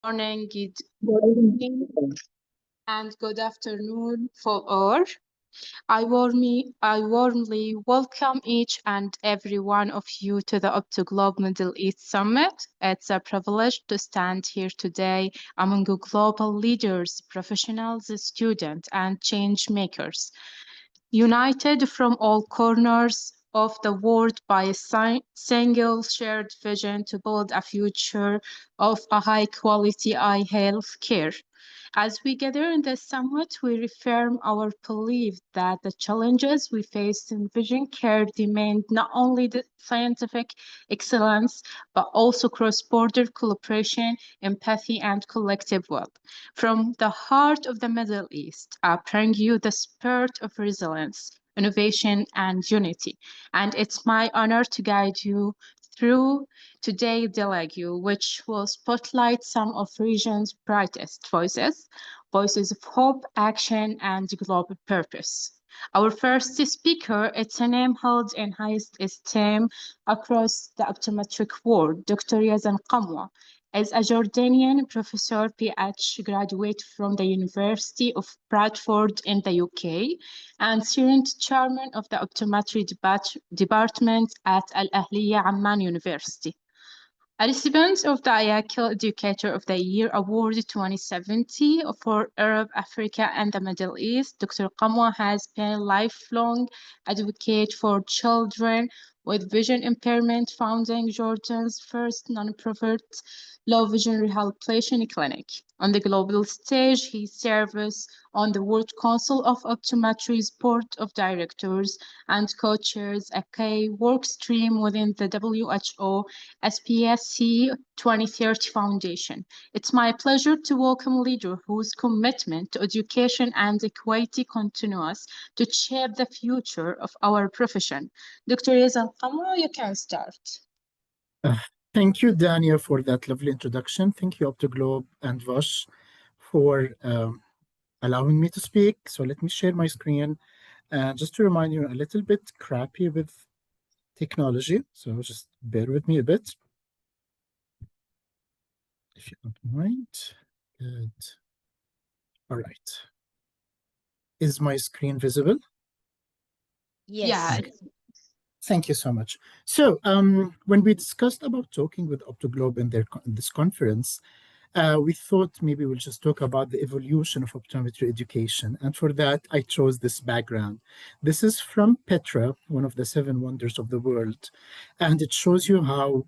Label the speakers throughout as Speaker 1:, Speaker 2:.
Speaker 1: Morning, good evening, and good afternoon for all. I warmly welcome each and every one of you to the Optoglobe Middle East Summit. It's a privilege to stand here today among global leaders, professionals, students, and change makers, united from all corners of the world by a single shared vision to build a future of a high-quality eye health care. As we gather in the summit, we reaffirm our belief that the challenges we face in vision care demand not only the scientific excellence, but also cross-border collaboration, empathy, and collective will. From the heart of the Middle East, I bring you the spirit of resilience, innovation, and unity. And it's my honor to guide you through today's dialogue, which will spotlight some of region's brightest voices, voices of hope, action, and global purpose. Our first speaker, it's a name held in highest esteem across the optometric world, Dr. Yazan Gammoh is a Jordanian professor, PhD graduate from the University of Bradford in the UK, and current chairman of the optometry department at Al Ahliya Amman University. A recipient of the IACL Educator of the Year Award 2017 for Arab, Africa, and the Middle East, Dr. Gammoh has been a lifelong advocate for children with vision impairment, founding Jordan's first non-profit low vision rehabilitation clinic. On the global stage, he serves on the World Council of Optometry's board of directors and co-chairs a key work stream within the WHO SPSC 2030 Foundation. It's my pleasure to welcome a leader whose commitment to education and equity continues to shape the future of our profession. Dr. Yazan Gammoh, you can start.
Speaker 2: Thank you, Dania, for that lovely introduction. Thank you, Optoglobe and SVOSH, for allowing me to speak. So let me share my screen. Just to remind you, a little bit crappy with technology, so just bear with me a bit. If you don't mind. Good. All right. Is my screen visible?
Speaker 1: Yes. Yeah.
Speaker 2: Okay. Thank you so much. So when we discussed about talking with Optoglobe in this conference, we thought maybe we'll just talk about the evolution of optometry education. And for that, I chose this background. This is from Petra, one of the 7 wonders of the world. And it shows you how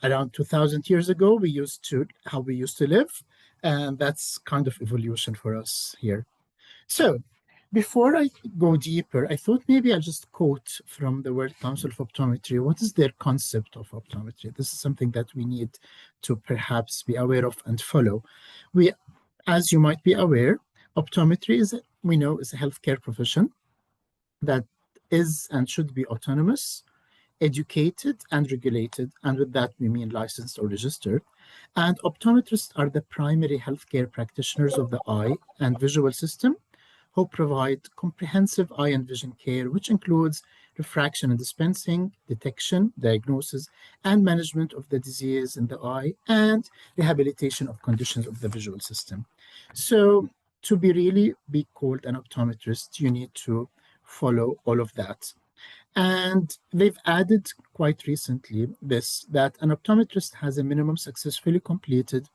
Speaker 2: around 2,000 years ago, how we used to live. And that's kind of evolution for us here. So before I go deeper, I thought maybe I'll just quote from the World Council of Optometry. What is their concept of optometry? This is something that we need to perhaps be aware of and follow. As you might be aware, optometry is a healthcare profession that is and should be autonomous, educated, and regulated. And with that, we mean licensed or registered. And optometrists are the primary healthcare practitioners of the eye and visual system, who provide comprehensive eye and vision care, which includes refraction and dispensing, detection, diagnosis, and management of the disease in the eye, and rehabilitation of conditions of the visual system. So to really be called an optometrist, you need to follow all of that. And they've added quite recently that an optometrist has a minimum successfully completed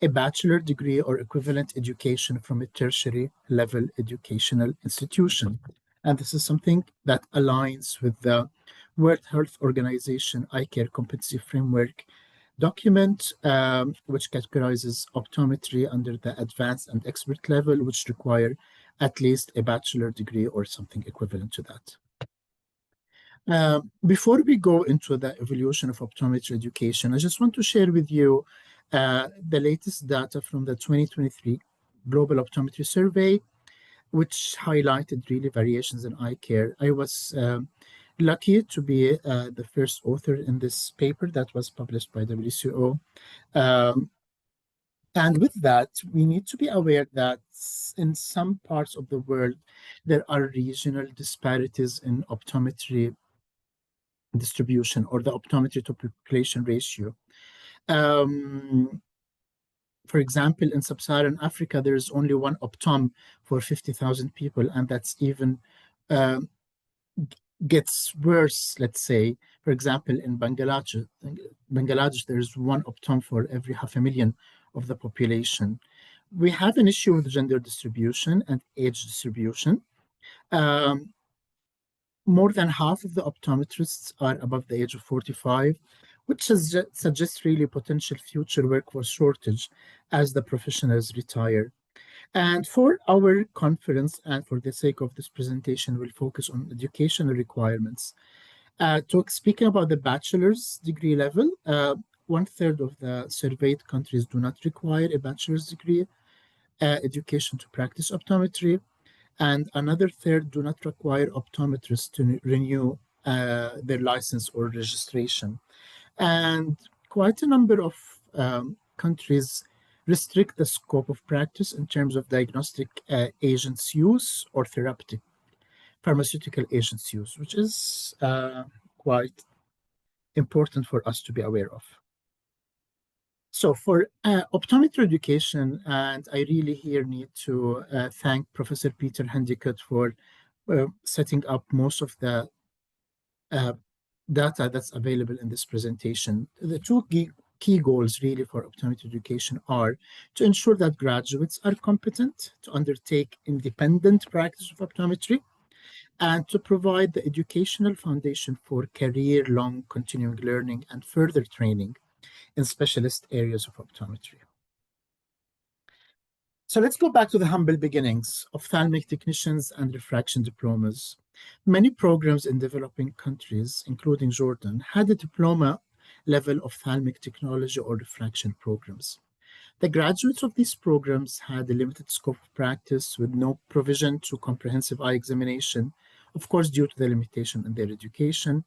Speaker 2: a bachelor degree or equivalent education from a tertiary level educational institution. And this is something that aligns with the World Health Organization Eye Care Competency Framework document, which categorizes optometry under the advanced and expert level, which require at least a bachelor degree or something equivalent to that. Before we go into the evolution of optometry education, I just want to share with you the latest data from the 2023 Global Optometry Survey, which highlighted really variations in eye care. I was lucky to be the first author in this paper that was published by WCO. And with that, we need to be aware that in some parts of the world, there are regional disparities in optometry distribution or the optometry to population ratio. For example, in sub-Saharan Africa, there is only one optom for 50,000 people, and that's even uh, gets worse, let's say. For example, in Bangladesh, there's one optom for every 500,000 of the population. We have an issue with gender distribution and age distribution. Um, More than half of the optometrists are above the age of 45, which suggests really potential future workforce shortage as the professionals retire. And for our conference, and for the sake of this presentation, we'll focus on educational requirements. Speaking about the bachelor's degree level, 1/3 of the surveyed countries do not require a bachelor's degree education to practice optometry, and another third do not require optometrists to renew their license or registration. And quite a number of countries restrict the scope of practice in terms of diagnostic agents use or therapeutic pharmaceutical agents use, which is quite important for us to be aware of. So for optometry education, and I really here need to thank Professor Peter Handicott for setting up most of the data that's available in this presentation. The two key goals really for optometry education are to ensure that graduates are competent to undertake independent practice of optometry and to provide the educational foundation for career-long continuing learning and further training in specialist areas of optometry. So let's go back to the humble beginnings of ophthalmic technicians and refraction diplomas. Many programs in developing countries, including Jordan, had a diploma level of ophthalmic technology or refraction programs. The graduates of these programs had a limited scope of practice with no provision to comprehensive eye examination, of course, due to the limitation in their education.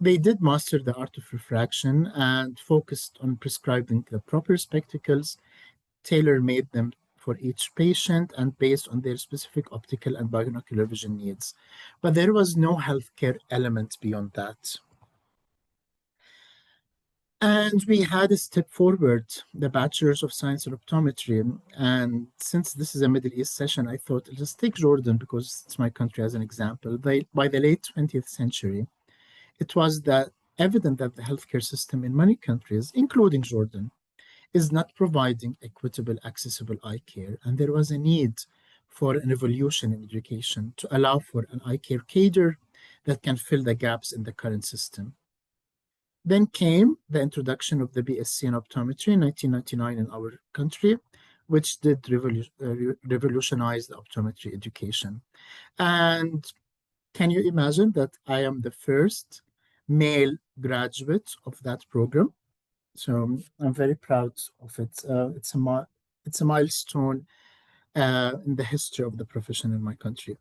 Speaker 2: They did master the art of refraction and focused on prescribing the proper spectacles, tailor-made them for each patient and based on their specific optical and binocular vision needs. But there was no healthcare element beyond that. And we had a step forward, the Bachelor's of Science in Optometry. And since this is a Middle East session, I thought I'll just take Jordan because it's my country as an example. By the late 20th century, it was evident that the healthcare system in many countries, including Jordan, is not providing equitable, accessible eye care. And there was a need for an evolution in education to allow for an eye care cadre that can fill the gaps in the current system. Then came the introduction of the BSc in optometry in 1999 in our country, which did revolutionize the optometry education. And can you imagine that I am the first male graduate of that program? So I'm very proud of it. It's a milestone in the history of the profession in my country.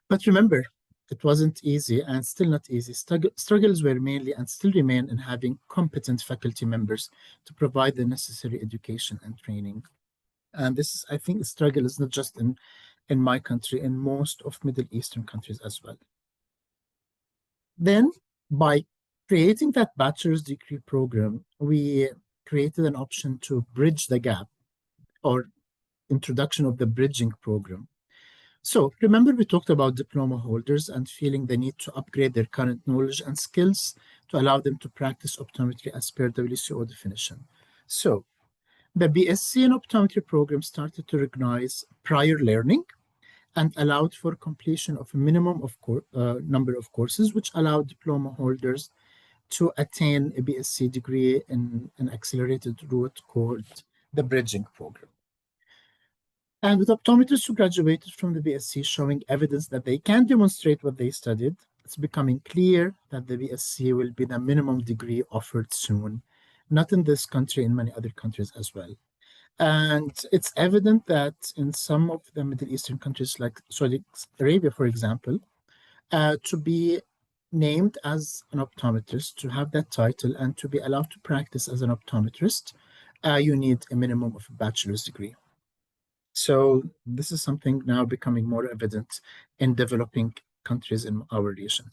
Speaker 2: But remember, it wasn't easy and still not easy. Struggles were mainly and still remain in having competent faculty members to provide the necessary education and training. And this, I think, the struggle is not just in my country, in most of Middle Eastern countries as well. Then, by creating that bachelor's degree program, we created an option to bridge the gap or introduction of the bridging program. So remember we talked about diploma holders and feeling the need to upgrade their current knowledge and skills to allow them to practice optometry as per WCO definition. So the BSc in optometry program started to recognize prior learning and allowed for completion of a minimum of number of courses, which allowed diploma holders to attain a BSc degree in an accelerated route called the bridging program. And with optometrists who graduated from the BSc showing evidence that they can demonstrate what they studied, it's becoming clear that the BSc will be the minimum degree offered soon, not in this country, in many other countries as well. And it's evident that in some of the Middle Eastern countries like Saudi Arabia, for example, to be named as an optometrist, to have that title and to be allowed to practice as an optometrist, you need a minimum of a bachelor's degree. So this is something now becoming more evident in developing countries in our region.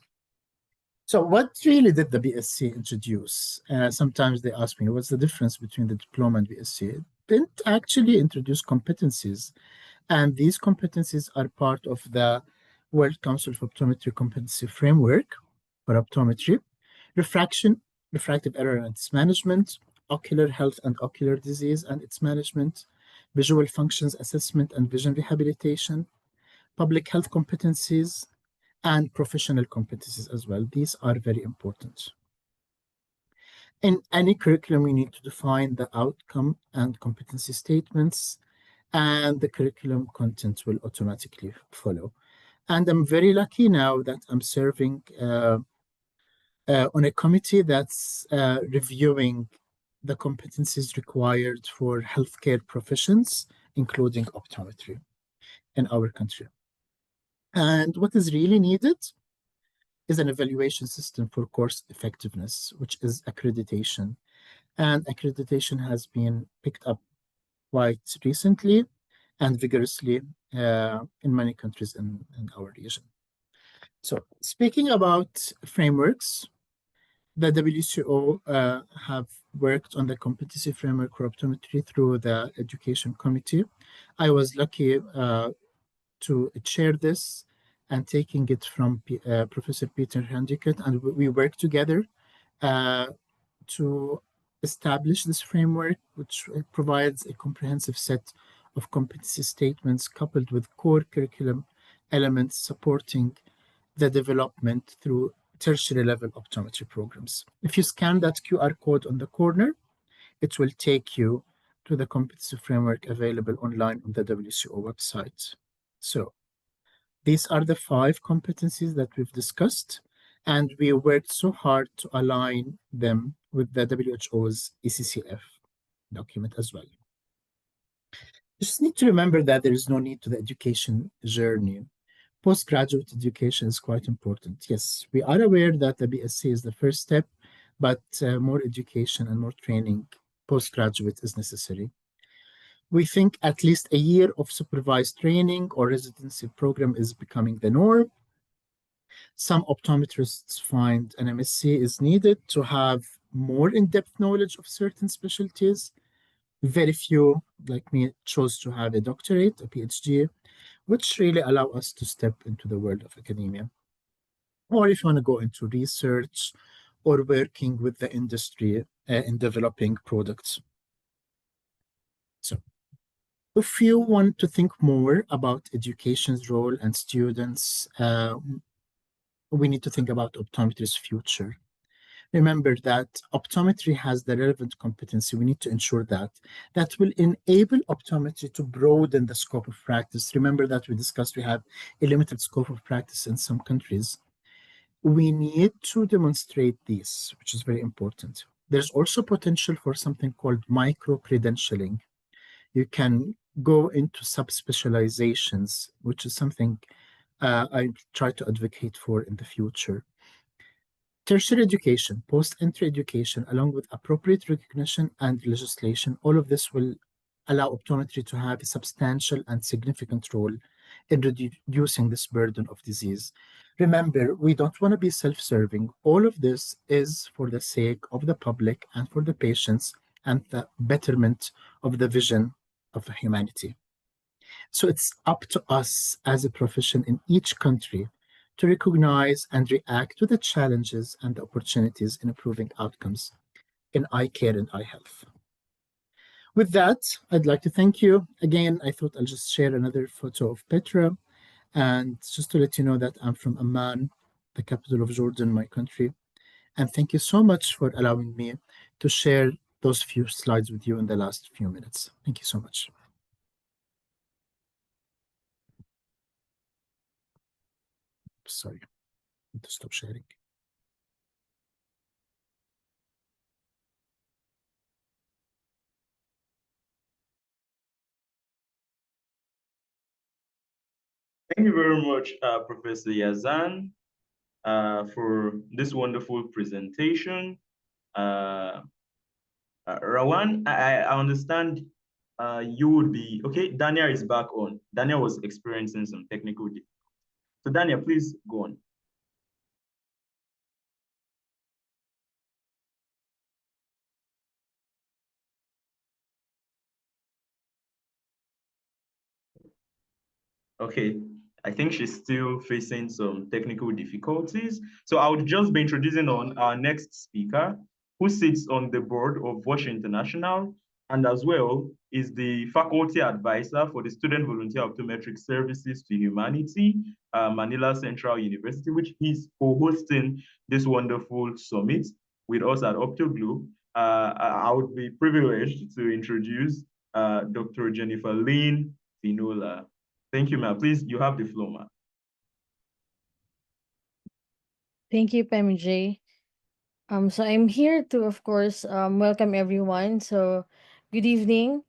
Speaker 2: So what really did the BSc introduce? Sometimes they ask me, what's the difference between the diploma and BSc? It didn't actually introduce competencies. And these competencies are part of the World Council of Optometry Competency Framework for optometry, refraction, refractive error and its management, ocular health and ocular disease and its management, visual functions assessment and vision rehabilitation, public health competencies, and professional competencies as well. These are very important. In any curriculum, we need to define the outcome and competency statements, and the curriculum content will automatically follow. And I'm very lucky now that I'm serving on a committee that's reviewing the competencies required for healthcare professions, including optometry in our country. And what is really needed is an evaluation system for course effectiveness, which is accreditation. And accreditation has been picked up quite recently and vigorously in many countries in our region. So speaking about frameworks, the WCO have worked on the competency framework for optometry through the education committee. I was lucky to chair this and taking it from Professor Peter Handicott, and we worked together to establish this framework, which provides a comprehensive set of competency statements coupled with core curriculum elements supporting the development through tertiary level optometry programs. If you scan that QR code on the corner, it will take you to the competency framework available online on the WCO website. So these are the 5 competencies that we've discussed, and we worked so hard to align them with the WHO's ECCF document as well. You just need to remember that there is no need to the education journey. Postgraduate education is quite important. Yes, we are aware that the BSc is the first step, but more education and more training postgraduate is necessary. We think at least a year of supervised training or residency program is becoming the norm. Some optometrists find an MSc is needed to have more in-depth knowledge of certain specialties. Very few, like me, chose to have a doctorate, a PhD, which really allow us to step into the world of academia. Or if you want to go into research or working with the industry in developing products. So if you want to think more about education's role and students, we need to think about optometry's future. Remember that optometry has the relevant competency. We need to ensure that will enable optometry to broaden the scope of practice. Remember that we discussed we have a limited scope of practice in some countries. We need to demonstrate this, which is very important. There's also potential for something called micro-credentialing. You can go into subspecializations, which is something I try to advocate for in the future. Tertiary education, post-entry education, along with appropriate recognition and legislation, all of this will allow optometry to have a substantial and significant role in reducing this burden of disease. Remember, we don't want to be self-serving. All of this is for the sake of the public and for the patients and the betterment of the vision of humanity. So it's up to us as a profession in each country to recognize and react to the challenges and the opportunities in improving outcomes in eye care and eye health. With that, I'd like to thank you. Again, I thought I'll just share another photo of Petra, and just to let you know that I'm from Amman, the capital of Jordan, my country. And thank you so much for allowing me to share those few slides with you in the last few minutes. Thank you so much. Sorry, I need to stop sharing.
Speaker 3: Thank you very much, Professor Yazan, for this wonderful presentation. Rawan, I understand you would be, okay, Daniel is back on. Daniel was experiencing some technical difficulties. So Daniel, please go on. Okay, I think she's still facing some technical difficulties. So I would just be introducing on our next speaker, who sits on the board of WASH International, and as well is the faculty advisor for the Student Volunteer Optometric Services to Humanity, Manila Central University, which is co-hosting this wonderful summit with us at Optoglobe. I would be privileged to introduce Dr. Jennifer Lynn Finola. Thank you, ma'am. Please, you have the floor, ma'am.
Speaker 4: Thank you, PMJ. So I'm here to, of course, welcome everyone. So, good evening.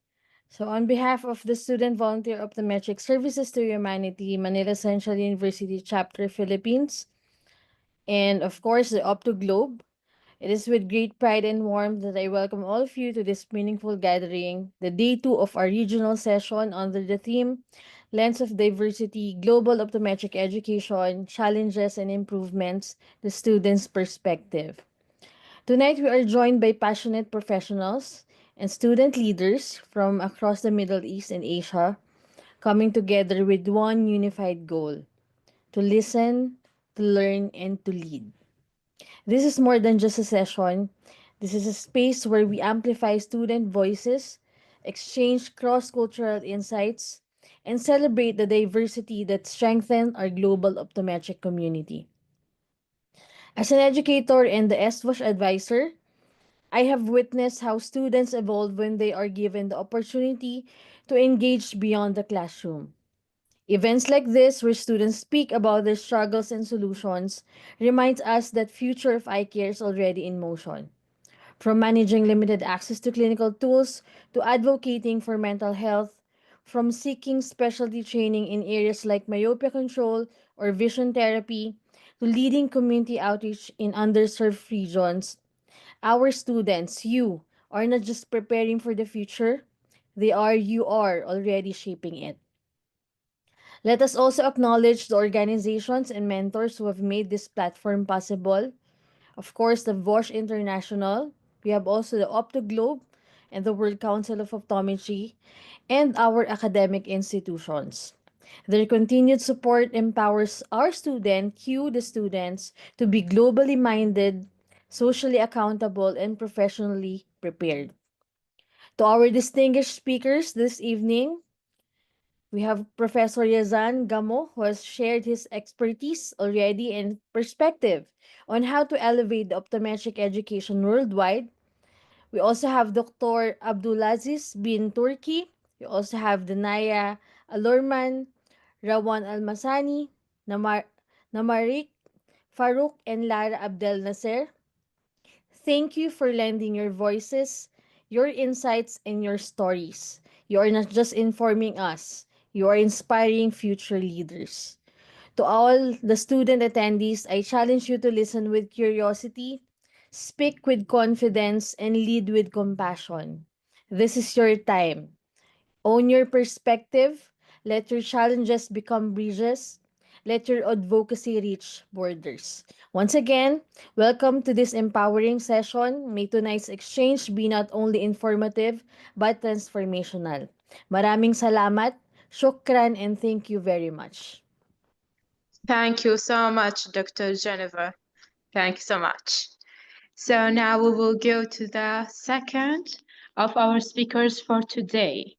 Speaker 4: So, on behalf of the Student Volunteer Optometric Services to Humanity, Manila Central University Chapter Philippines, and of course, the Optoglobe, it is with great pride and warmth that I welcome all of you to this meaningful gathering, the day two of our regional session under the theme Lens of Diversity, Global Optometric Education, Challenges and Improvements, the Student's Perspective. Tonight, we are joined by passionate professionals and student leaders from across the Middle East and Asia, coming together with one unified goal: to listen, to learn, and to lead. This is more than just a session. This is a space where we amplify student voices, exchange cross cultural insights, and celebrate the diversity that strengthens our global optometric community. As an educator and the SVOSH advisor, I have witnessed how students evolve when they are given the opportunity to engage beyond the classroom. Events like this, where students speak about their struggles and solutions, reminds us that future of eye care is already in motion. From managing limited access to clinical tools to advocating for mental health, from seeking specialty training in areas like myopia control or vision therapy, to leading community outreach in underserved regions, our students, you, are not just preparing for the future, you are already shaping it. Let us also acknowledge the organizations and mentors who have made this platform possible. Of course, the VOSH International. We have also the Optoglobe and the World Council of Optometry and our academic institutions. Their continued support empowers our the students, to be globally minded, socially accountable, and professionally prepared. To our distinguished speakers this evening, we have Professor Yazan Gammoh, who has shared his expertise already and perspective on how to elevate the optometric education worldwide. We also have Dr. Abdulaziz bin Turki. We also have Danaya Alorman, Rawan Almasani, Namarik Farouk, and Lara Abdel Nasser. Thank you for lending your voices, your insights, and your stories. You are not just informing us, you are inspiring future leaders. To all the student attendees, I challenge you to listen with curiosity, speak with confidence, and lead with compassion. This is your time. Own your perspective. Let your challenges become bridges. Let your advocacy reach borders. Once again, welcome to this empowering session. May tonight's exchange be not only informative but transformational. Maraming salamat, shukran, and thank you very much.
Speaker 1: Thank you so much, Dr. Jennifer. Thank you so much. So now we will go to the second of our speakers for today.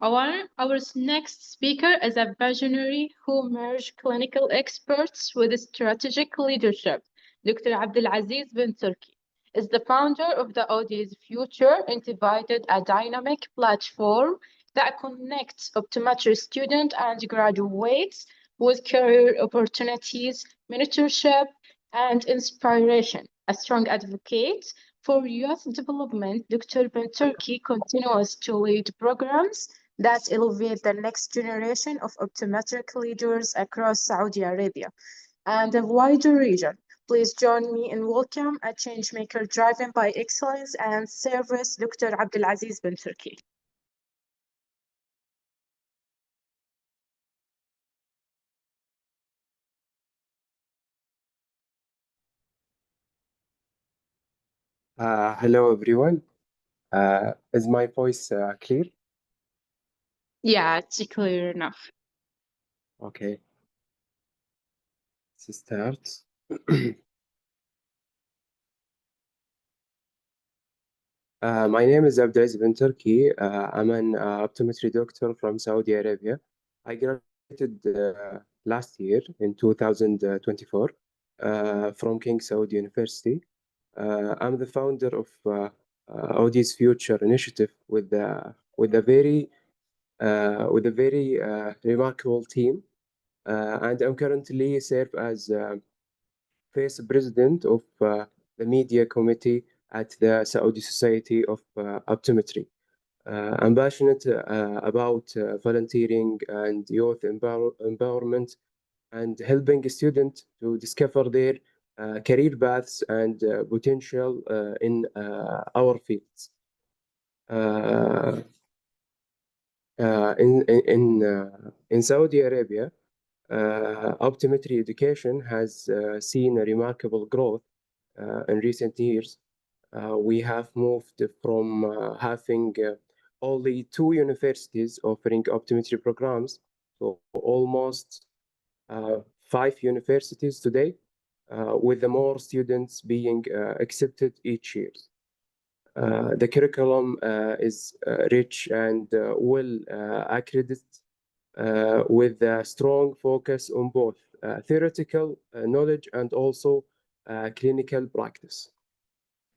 Speaker 1: Our next speaker is a visionary who merged clinical experts with strategic leadership. Dr. Abdulaziz bin Turki is the founder of the OD's Future and divided a dynamic platform that connects optometry students and graduates with career opportunities, mentorship, and inspiration. A strong advocate for youth development, Dr. bin Turki continues to lead programs that elevate the next generation of optometric leaders across Saudi Arabia and the wider region. Please join me in welcome a changemaker driven by excellence and service, Dr. Abdulaziz bin Turki.
Speaker 5: Hello, everyone. Is my voice clear?
Speaker 1: Yeah, it's clear enough.
Speaker 5: Okay, let's start. My name is Abdulaziz bin Turki. I'm an optometry doctor from Saudi Arabia. I graduated last year in 2024 from King Saud University. I'm the founder of Audi's Future Initiative with a very remarkable team, and I'm currently serve as Vice President of the Media Committee at the Saudi Society of Optometry. I'm passionate about volunteering and youth empowerment and helping students to discover their career paths and potential in our fields. In Saudi Arabia, optometry education has seen a remarkable growth in recent years. We have moved from having only 2 universities offering optometry programs to almost 5 universities today, with the more students being accepted each year. The curriculum is rich and well accredited, with a strong focus on both theoretical knowledge and also clinical practice.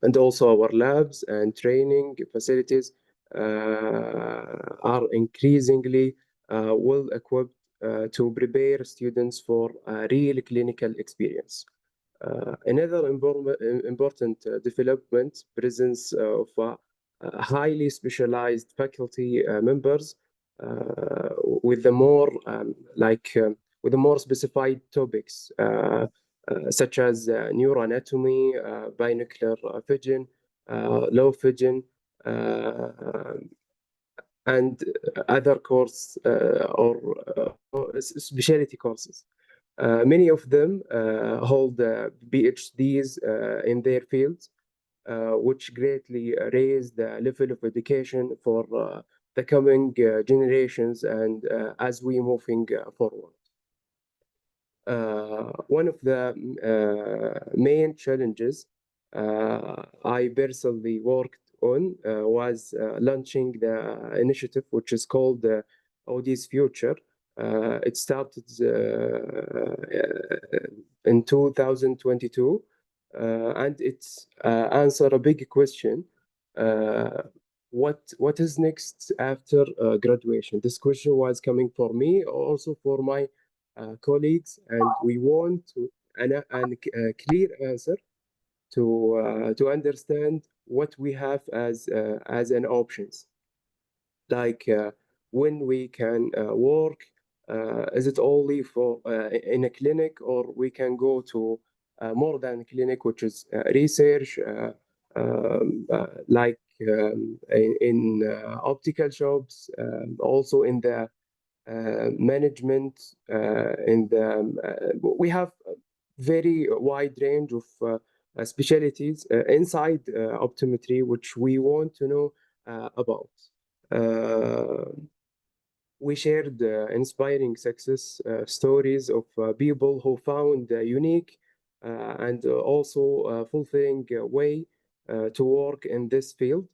Speaker 5: And also our labs and training facilities are increasingly well equipped to prepare students for a real clinical experience. Another important development, presence of highly specialized faculty members with the more with the more specified topics such as neuroanatomy, binocular vision, low vision, and other course or specialty courses. Many of them hold PhDs in their fields, which greatly raise the level of education for the coming generations and as we moving forward. One of the main challenges I personally worked on was launching the initiative, which is called Audi's Future. It started in 2022, and it's answer a big question. What is next after graduation? This question was coming for me, also for my colleagues, and we want to a clear answer to understand what we have as an options, like when we can work. Is it only for in a clinic, or we can go to more than a clinic, which is research, like in optical shops, also in the management, in the we have a very wide range of specialties inside optometry, which we want to know about. We shared inspiring success stories of people who found a unique and also fulfilling way to work in this field.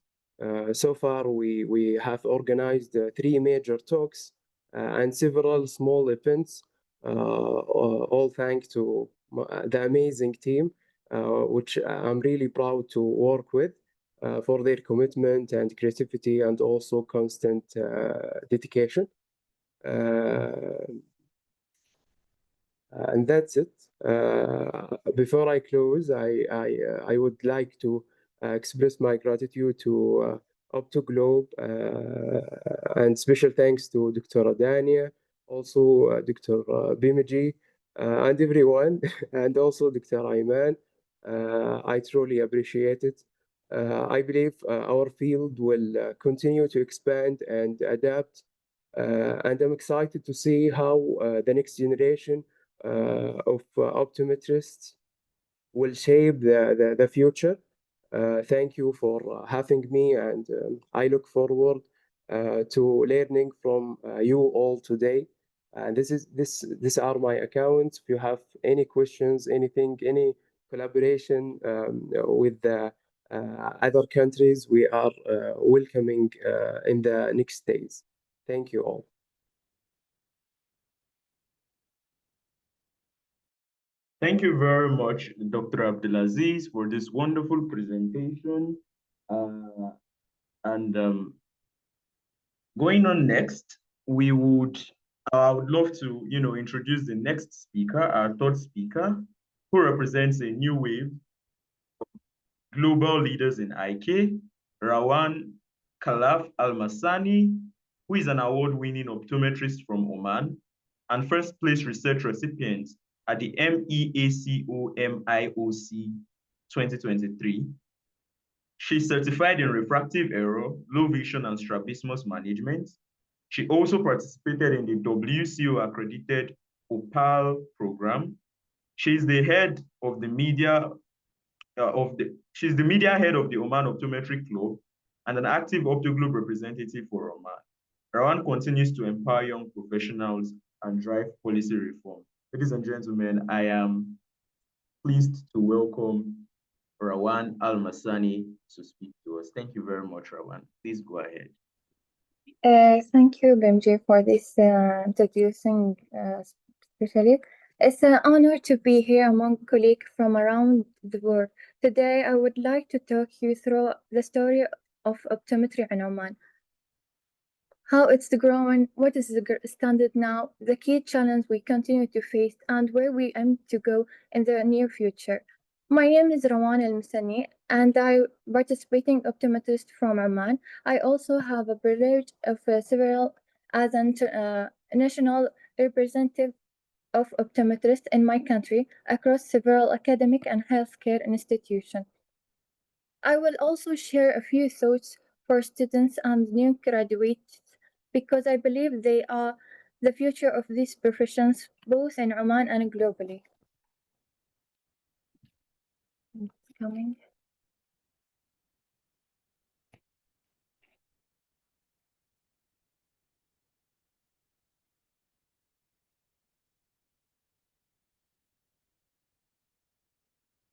Speaker 5: So far, we have organized 3 major talks and several small events, all thanks to the amazing team, which I'm really proud to work with. For their commitment and creativity and also constant dedication. And that's it. Before I close, I would like to express my gratitude to Optoglobe, and special thanks to Dr. Adania, also Dr. Bimiji, and everyone, and also Dr. Ayman. I truly appreciate it. I believe our field will continue to expand and adapt, and I'm excited to see how the next generation of optometrists will shape the future. Thank you for having me, and I look forward to learning from you all today. These are my accounts. If you have any questions, anything, any collaboration with the other countries, we are welcoming in the next days. Thank you all.
Speaker 3: Thank you very much, Dr. Abdulaziz, for this wonderful presentation. Going on next, I would love to, introduce the next speaker, our third speaker, who represents a new wave of global leaders in IK, Rawan Khalaf Al-Masani, who is an award-winning optometrist from Oman and first place research recipient at the MEACO-MIOC 2023. She's certified in refractive error, low vision, and strabismus management. She also participated in the WCO accredited OPAL program. She's the head of the media she's the media head of the Oman Optometric Club and an active Optoglobe representative for Oman. Rawan continues to empower young professionals and drive policy reform. Ladies and gentlemen, I am pleased to welcome Rawan Al-Masani to speak to us. Thank you very much, Rawan. Please go ahead.
Speaker 6: Thank you, BMJ, for this introducing especially. It's an honor to be here among colleagues from around the world. Today, I would like to talk you through the story of optometry in Oman, how it's growing, what is the standard now, the key challenge we continue to face, and where we aim to go in the near future. My name is Rawan Al-Masani, and I'm participating optometrist from Oman. I also have a privilege of several as a national representative of optometrists in my country across several academic and healthcare institutions. I will also share a few thoughts for students and new graduates because I believe they are the future of these professions both in Oman and globally. Coming.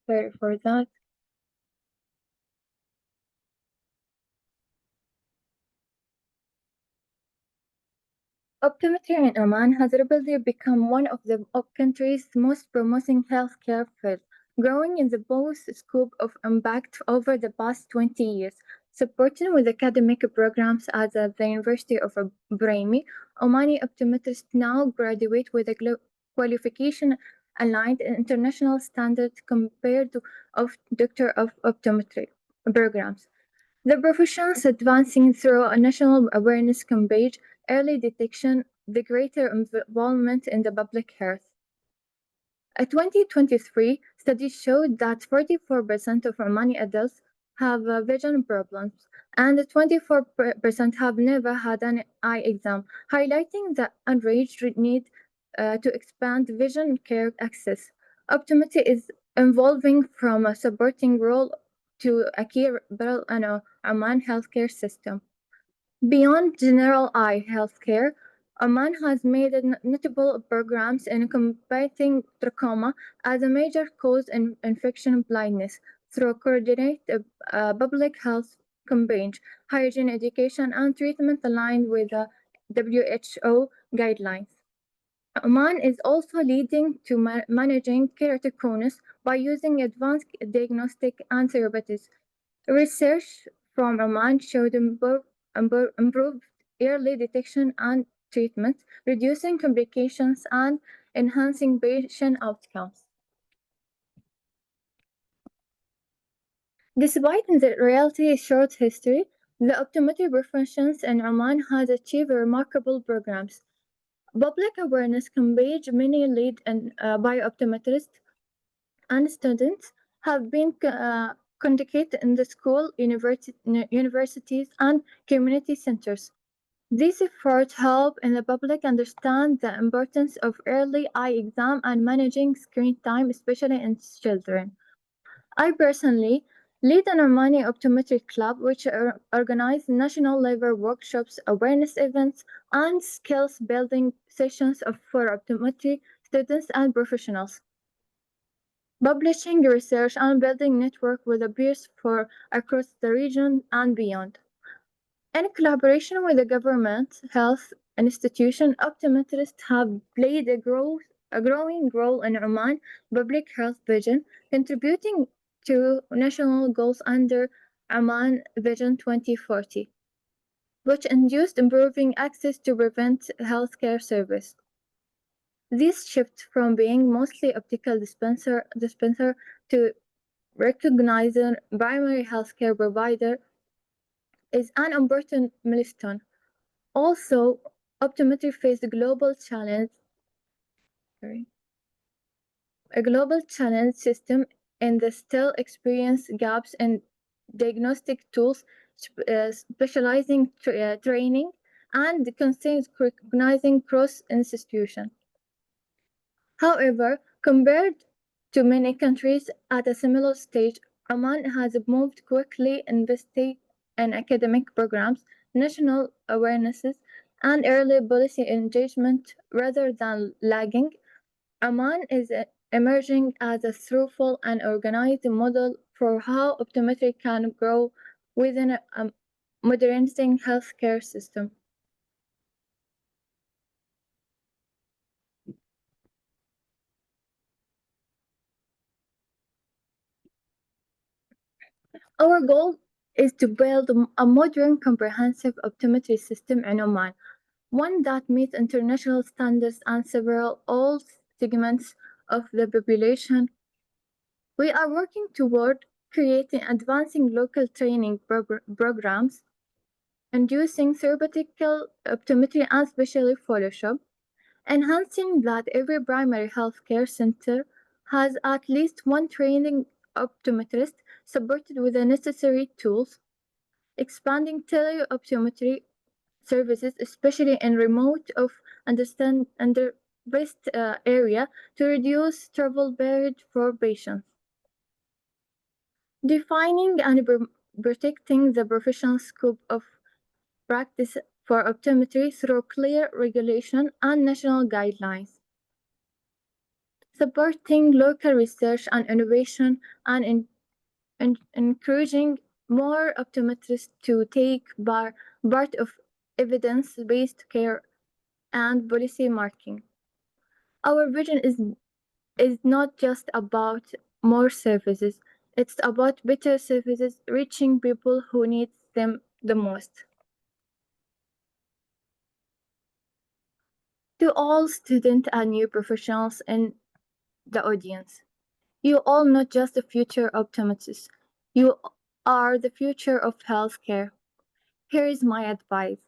Speaker 6: Sorry for that. Optometry in Oman has rapidly become one of the country's most promising healthcare fields, growing in the both scope of impact over the past 20 years. Supported with academic programs at the University of Brahimi, Omani optometrists now graduate with a qualification aligned in international standards compared to Doctor of Optometry programs. The profession is advancing through a national awareness campaign, early detection, the greater involvement in the public health. A 2023 study showed that 44% of Omani adults have vision problems, and 24% have never had an eye exam, highlighting the urgent need to expand vision care access. Optometry is evolving from a supporting role to a key role in Oman healthcare system. Beyond general eye healthcare, Oman has made notable programs in combating trachoma as a major cause in infection blindness through coordinated public health campaigns, hygiene education, and treatment aligned with the WHO guidelines. Oman is also leading to managing keratoconus by using advanced diagnostic and therapeutics. Research from Oman showed improved early detection and treatment, reducing complications and enhancing patient outcomes. Despite the relatively short history, the optometry professions in Oman has achieved remarkable programs. Public awareness campaigns, many led by optometrists and students, have been conducted in the school, universities, and community centers. These efforts help in the public understand the importance of early eye exam and managing screen time, especially in children. I personally lead an Omani Optometric Club, which organizes national level workshops, awareness events, and skills building sessions for optometry students and professionals. Publishing research and building network with peers for across the region and beyond. In collaboration with the government health institution, optometrists have played a growing role in Oman public health vision, contributing to national goals under Oman Vision 2040, which induced improving access to prevent healthcare service. This shift from being mostly optical dispenser to recognizing primary healthcare provider is an important milestone. Also, optometry faced a global challenge system and the still experience gaps in diagnostic tools, specializing training, and constraints recognizing cross-institution. However, compared to many countries at a similar stage, Oman has moved quickly, investing in academic programs, national awarenesses, and early policy engagement rather than lagging. Oman is emerging as a thoughtful and organized model for how optometry can grow within a modernizing healthcare system. Our goal is to build a modern, comprehensive optometry system in Oman, one that meets international standards and several all segments of the population. We are working toward creating advancing local training programs, inducing therapeutic optometry and specialty fellowship, enhancing that every primary healthcare center has at least one training optometrist supported with the necessary tools, expanding teleoptometry services, especially in remote of underserved area, to reduce travel barrier for patients. Defining and protecting the professional scope of practice for optometry through clear regulation and national guidelines. Supporting local research and innovation and encouraging more optometrists to take part of evidence-based care and policy making. Our vision is not just about more services, it's about better services reaching people who need them the most. To all students and new professionals in the audience, you all not just the future optometrists, you are the future of healthcare. Here is my advice.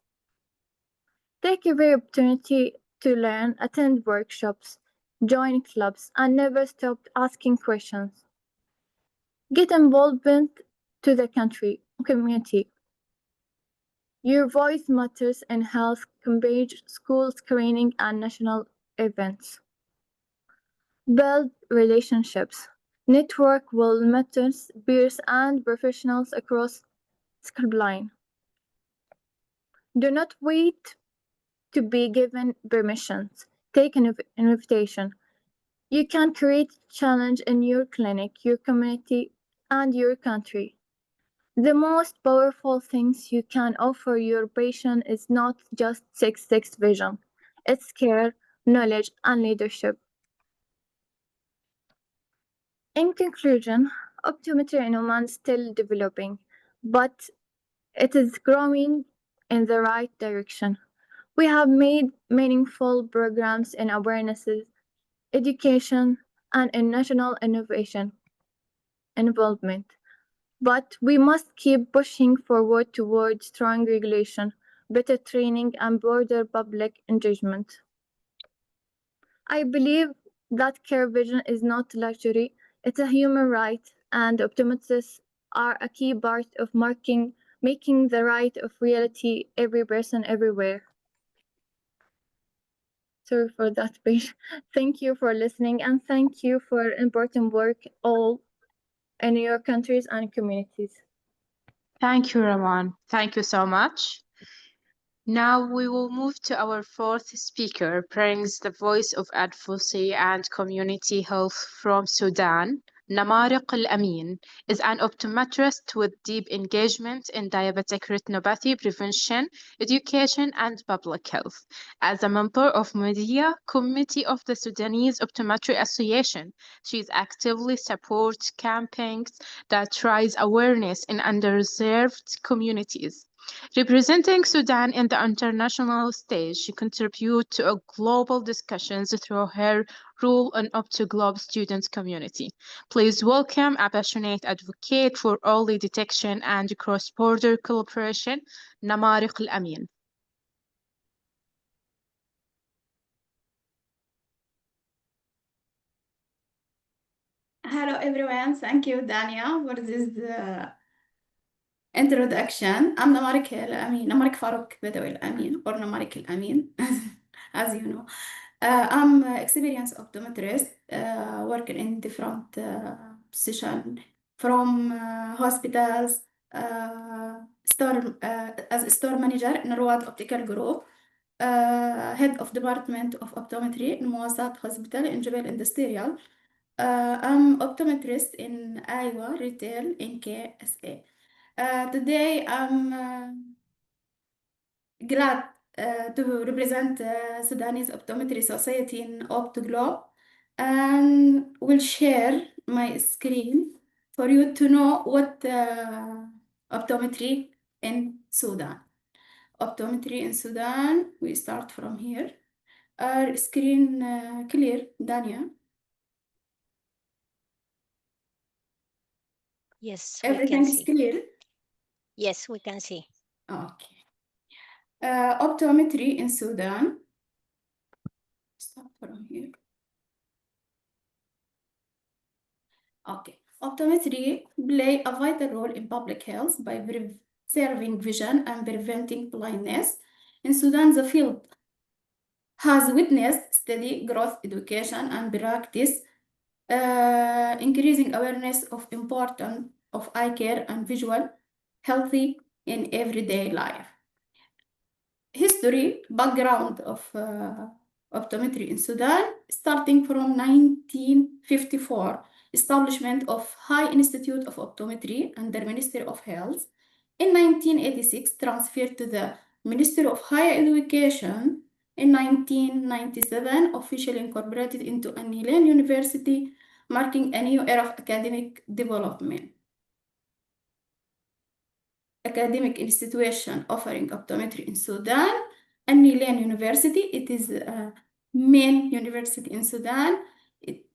Speaker 6: Take every opportunity to learn, attend workshops, join clubs, and never stop asking questions. Get involvement to the community. Your voice matters in health, Cambridge, school screening, and national events. Build relationships. Network with mentors, peers, and professionals across Scribline. Do not wait to be given permissions. Take an invitation. You can create challenge in your clinic, your community, and your country. The most powerful things you can offer your patient is not just 6 vision. It's care, knowledge, and leadership. In conclusion, optometry in Oman is still developing, but it is growing in the right direction. We have made meaningful programs in awarenesses, education, and in national innovation involvement. But we must keep pushing forward towards strong regulation, better training, and broader public engagement. I believe that care vision is not luxury, it's a human right, and optometrists are a key part of making the right of reality every person everywhere. Sorry for that page. Thank you for listening and thank you for important work all in your countries and communities.
Speaker 1: Thank you, Raman. Thank you so much. Now we will move to our fourth speaker, brings the voice of advocacy and community health from Sudan. Namariq Al-Amin is an optometrist with deep engagement in diabetic retinopathy prevention, education, and public health. As a member of Media Committee of the Sudanese Optometry Association, she actively supports campaigns that raise awareness in underserved communities. Representing Sudan in the international stage, she contributes to a global discussions through her role on Optoglobe student community. Please welcome a passionate advocate for early detection and cross-border collaboration, Namariq Al-Amin.
Speaker 7: Hello everyone, thank you Dania for this introduction. I'm Namariq Al-Amin, Namariq Farouk Badawi Al-Amin, or Namariq Al-Amin, as you know. I'm an experienced optometrist, working in different positions, from hospitals, as a store manager in Rawat Optical Group, head of Department of Optometry in Mowassat Hospital in Jebel Industrial. I'm optometrist in Iowa Retail in KSA. Today I'm glad to represent Sudanese Optometry Society in Optoglobe, and will share my screen for you to know what optometry in Sudan. Optometry in Sudan, we start from here. Our screen clear, Dania?
Speaker 8: Yes, we
Speaker 7: Everything
Speaker 8: can
Speaker 7: is
Speaker 8: see.
Speaker 7: clear?
Speaker 8: Yes, we can see.
Speaker 7: Okay. Optometry in Sudan. Start from here. Okay. Optometry play a vital role in public health by preserving vision and preventing blindness. In Sudan, the field has witnessed steady growth, education, and practice, increasing awareness of importance of eye care and visual healthy in everyday life. History background of optometry in Sudan, starting from 1954, establishment of High Institute of Optometry under Ministry of Health. In 1986, transferred to the Ministry of Higher Education. In 1997, officially incorporated into An-Nilan University, marking a new era of academic development. Academic institution offering optometry in Sudan, An-Nilan University. It is a main university in Sudan. It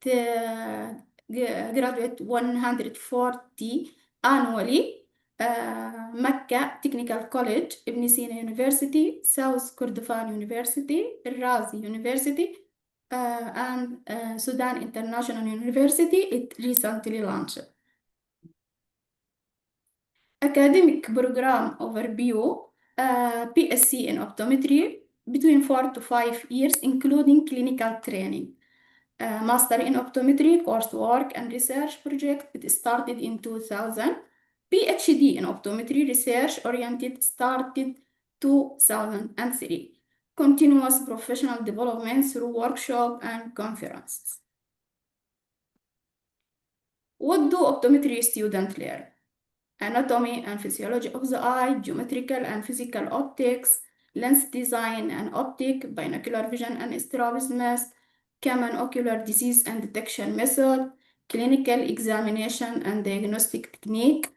Speaker 7: graduates 140 annually. Mecca Technical College, Ibn Sina University, South Kordofan University, Razi University, and Sudan International University. It recently launched. Academic program overview, PSc in optometry between 4 to 5 years, including clinical training. Master in optometry coursework and research project, it started in 2000. PhD in optometry research oriented started 2003. Continuous professional development through workshop and conferences. What do optometry students learn? Anatomy and physiology of the eye, geometrical and physical optics, lens design and optic, binocular vision and strabismus, common ocular disease and detection method, clinical examination and diagnostic technique,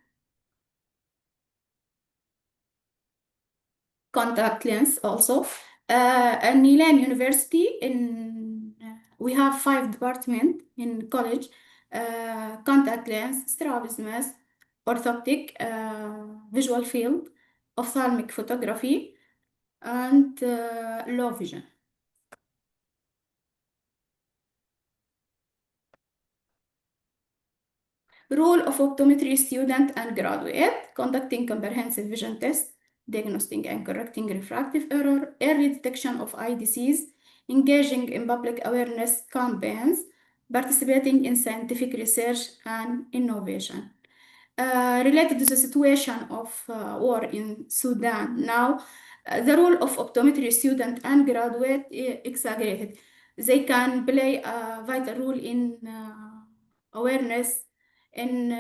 Speaker 7: contact lens also. An-Nilan University, we have 5 departments in college, contact lens, strabismus, orthoptic, visual field, ophthalmic photography, and low vision. Role of optometry student and graduate: conducting comprehensive vision tests, diagnosing and correcting refractive error, early detection of eye disease, engaging in public awareness campaigns, participating in scientific research and innovation. Related to the situation of war in Sudan now, the role of optometry student and graduate exaggerated. They can play a vital role in awareness in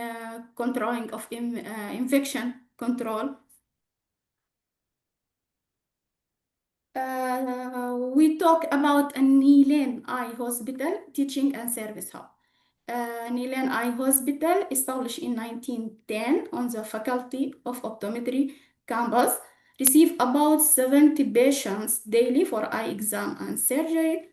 Speaker 7: controlling of infection control. We talk about a Nilen Eye Hospital Teaching and Service Hub. Nilen Eye Hospital, established in 1910 on the Faculty of Optometry campus, receive about 70 patients daily for eye exam and surgery.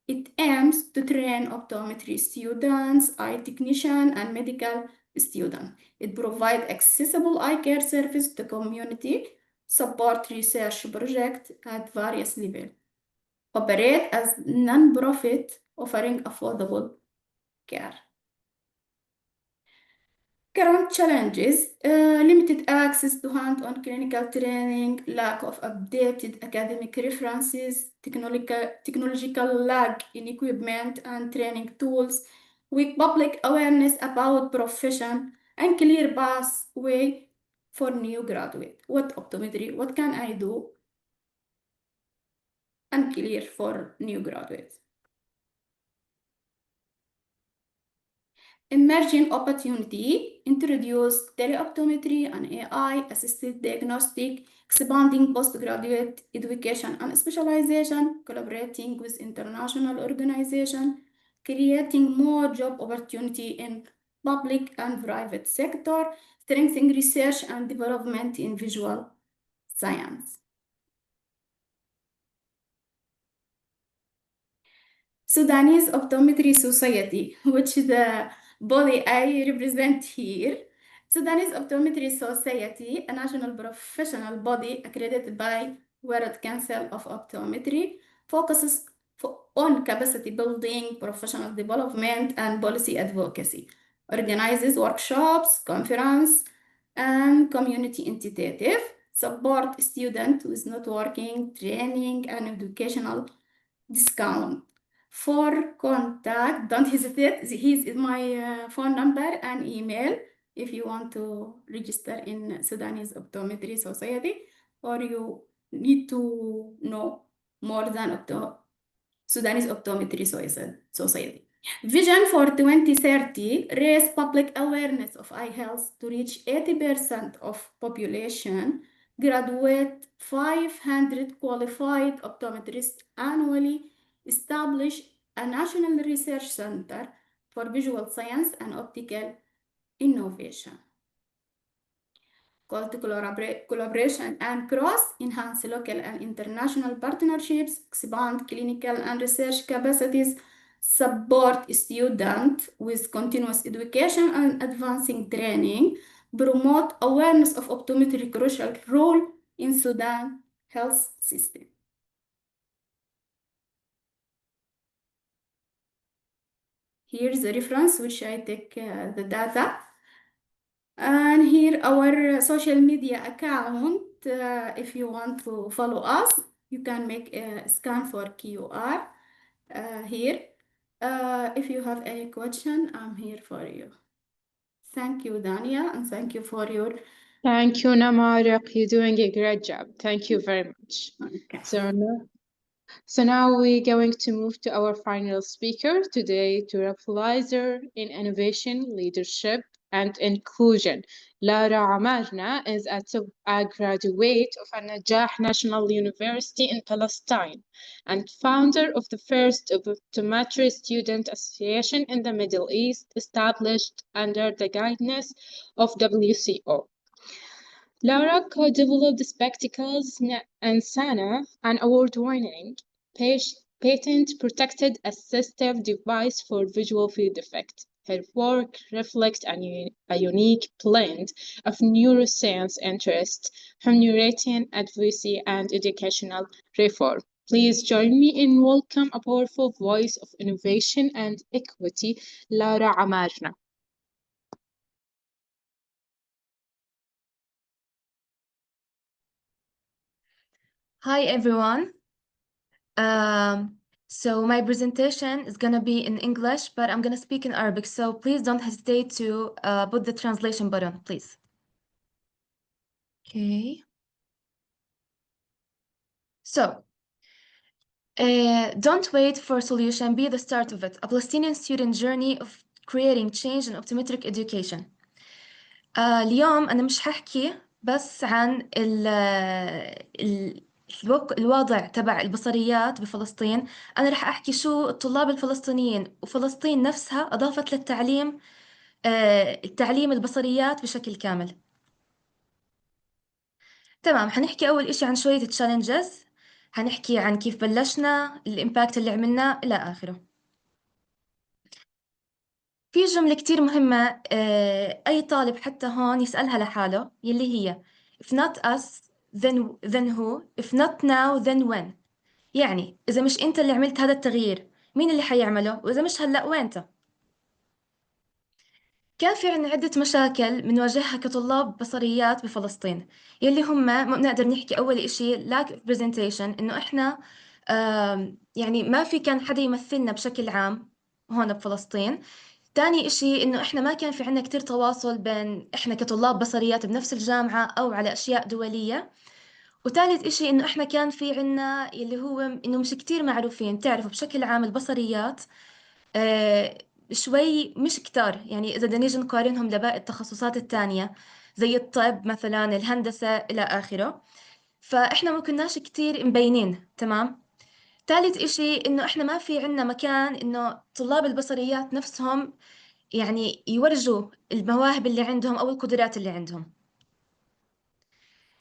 Speaker 7: It aims to train optometry students, eye technician, and medical students. It provides accessible eye care service to community, support research projects at various levels, operate as non-profit, offering affordable care. Current challenges, limited access to hands-on clinical training, lack of updated academic references, technological lag in equipment and training tools, weak public awareness about profession, unclear pathway for new graduate. What optometry? What can I do? Unclear for new graduates. Emerging opportunity, introduce teleoptometry and AI-assisted diagnostic, expanding postgraduate education and specialization, collaborating with international organizations, creating more job opportunity in public and private sector, strengthening research and development in visual science. Sudanese Optometry Society, which the body I represent here. Sudanese Optometry Society, a national professional body accredited by World Council of Optometry, focuses on capacity building, professional development, and policy advocacy. Organizes workshops, conferences, and community initiative, support students with networking, training, and educational discount. For contact, don't hesitate. Here's my phone number and email if you want to register in Sudanese Optometry Society, or you need to know more than Sudanese Optometry Society. Vision for 2030, raise public awareness of eye health to reach 80% of population, graduate 500 qualified optometrists annually, establish a national research center for visual science and optical innovation. Call to collaboration and cross, enhance local and international partnerships, expand clinical and research capacities, support students with continuous education and advancing training, promote awareness of optometry crucial role in Sudan health system. Here's the reference which I take the data. And here our social media account. If you want to follow us, you can make a scan for QR here. If you have any question, I'm here for you. Thank you, Dania, and thank you for your...
Speaker 1: Thank you, Namarak. You're doing a great job. Thank you very much.
Speaker 7: Okay.
Speaker 1: So now we're going to move to our final speaker today, to Professor in Innovation, Leadership, and Inclusion. Lara Amarna is a graduate of An-Najah National University in Palestine and founder of the first Optometry Student Association in the Middle East, established under the guidance of WCO. Laura co-developed Spectacles and Sana, an award-winning, patent-protected assistive device for visual field effect. Her work reflects a unique blend of neuroscience interest, humanitarian advocacy, and educational reform. Please join me in welcome a powerful voice of innovation and equity, Laura Amarna.
Speaker 9: Hi, everyone. So my presentation is gonna be in English, but I'm gonna speak in Arabic. So please don't hesitate to put the translation button, please. Okay. So, don't wait for a solution, be the start of it. A Palestinian student journey of creating change in optometric education. اليوم أنا مش هحكي بس عن الوضع تبع البصريات بفلسطين. أنا رح أحكي شو الطلاب الفلسطينيين وفلسطين نفسها أضافت للتعليم التعليم البصريات بشكل كامل. تمام، حنحكي أول إشي عن شوية تشالنجز، حنحكي عن كيف بلشنا، الإمباكت اللي عملناه إلى آخره. في جملة كتير مهمة أي طالب حتى هون يسألها لحاله، يلي هي if not us then who, if not now then when. يعني إذا مش أنت اللي عملت هذا التغيير مين اللي حيعمله، وإذا مش هلأ وينت. كان في عنا عدة مشاكل بنواجهها كطلاب بصريات بفلسطين، يلي هم بنقدر نحكي أول إشي lack of presentation، إنه إحنا يعني ما في كان حدا يمثلنا بشكل عام هون بفلسطين. تاني إشي إنه إحنا ما كان في عنا كتير تواصل بين إحنا كطلاب بصريات بنفس الجامعة أو على أشياء دولية. وثالث إشي إنه إحنا كان في عنا اللي هو إنه مش كتير معروفين. تعرفوا بشكل عام البصريات شوي مش كتار، يعني إذا بدنا نيجي نقارنهم لباقي التخصصات التانية زي الطب مثلا، الهندسة إلى آخره، فإحنا ما كناش كتير مبينين. تمام. ثالث إشي إنه إحنا ما في عنا مكان إنه طلاب البصريات نفسهم يعني يورجوا المواهب اللي عندهم أو القدرات اللي عندهم.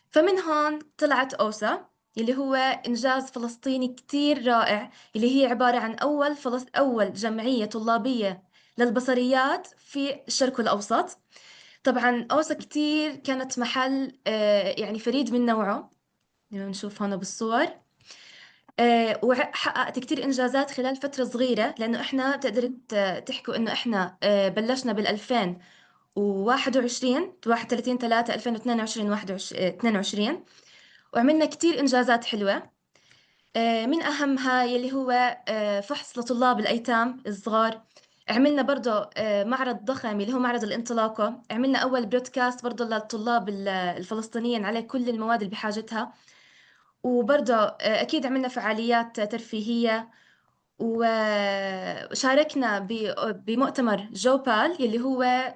Speaker 9: فمن هون طلعت أوسا، اللي هو إنجاز فلسطيني كتير رائع، اللي هي عبارة عن أول جمعية طلابية للبصريات في الشرق الأوسط. طبعا أوسا كتير كانت محل يعني فريد من نوعه، لما نشوف هنا بالصور، وحققت كتير إنجازات خلال فترة صغيرة، لأنه إحنا بتقدر تحكوا إنه إحنا بلشنا بال2021 31/3/2022 وعملنا كتير إنجازات حلوة. من أهمها يلي هو فحص لطلاب الأيتام الصغار. عملنا برضه معرض ضخم اللي هو معرض الانطلاقة. عملنا أول برودكاست برضه للطلاب الفلسطينيين على كل المواد اللي بحاجتها. وبرضه أكيد عملنا فعاليات ترفيهية. وشاركنا بمؤتمر جوبال يلي هو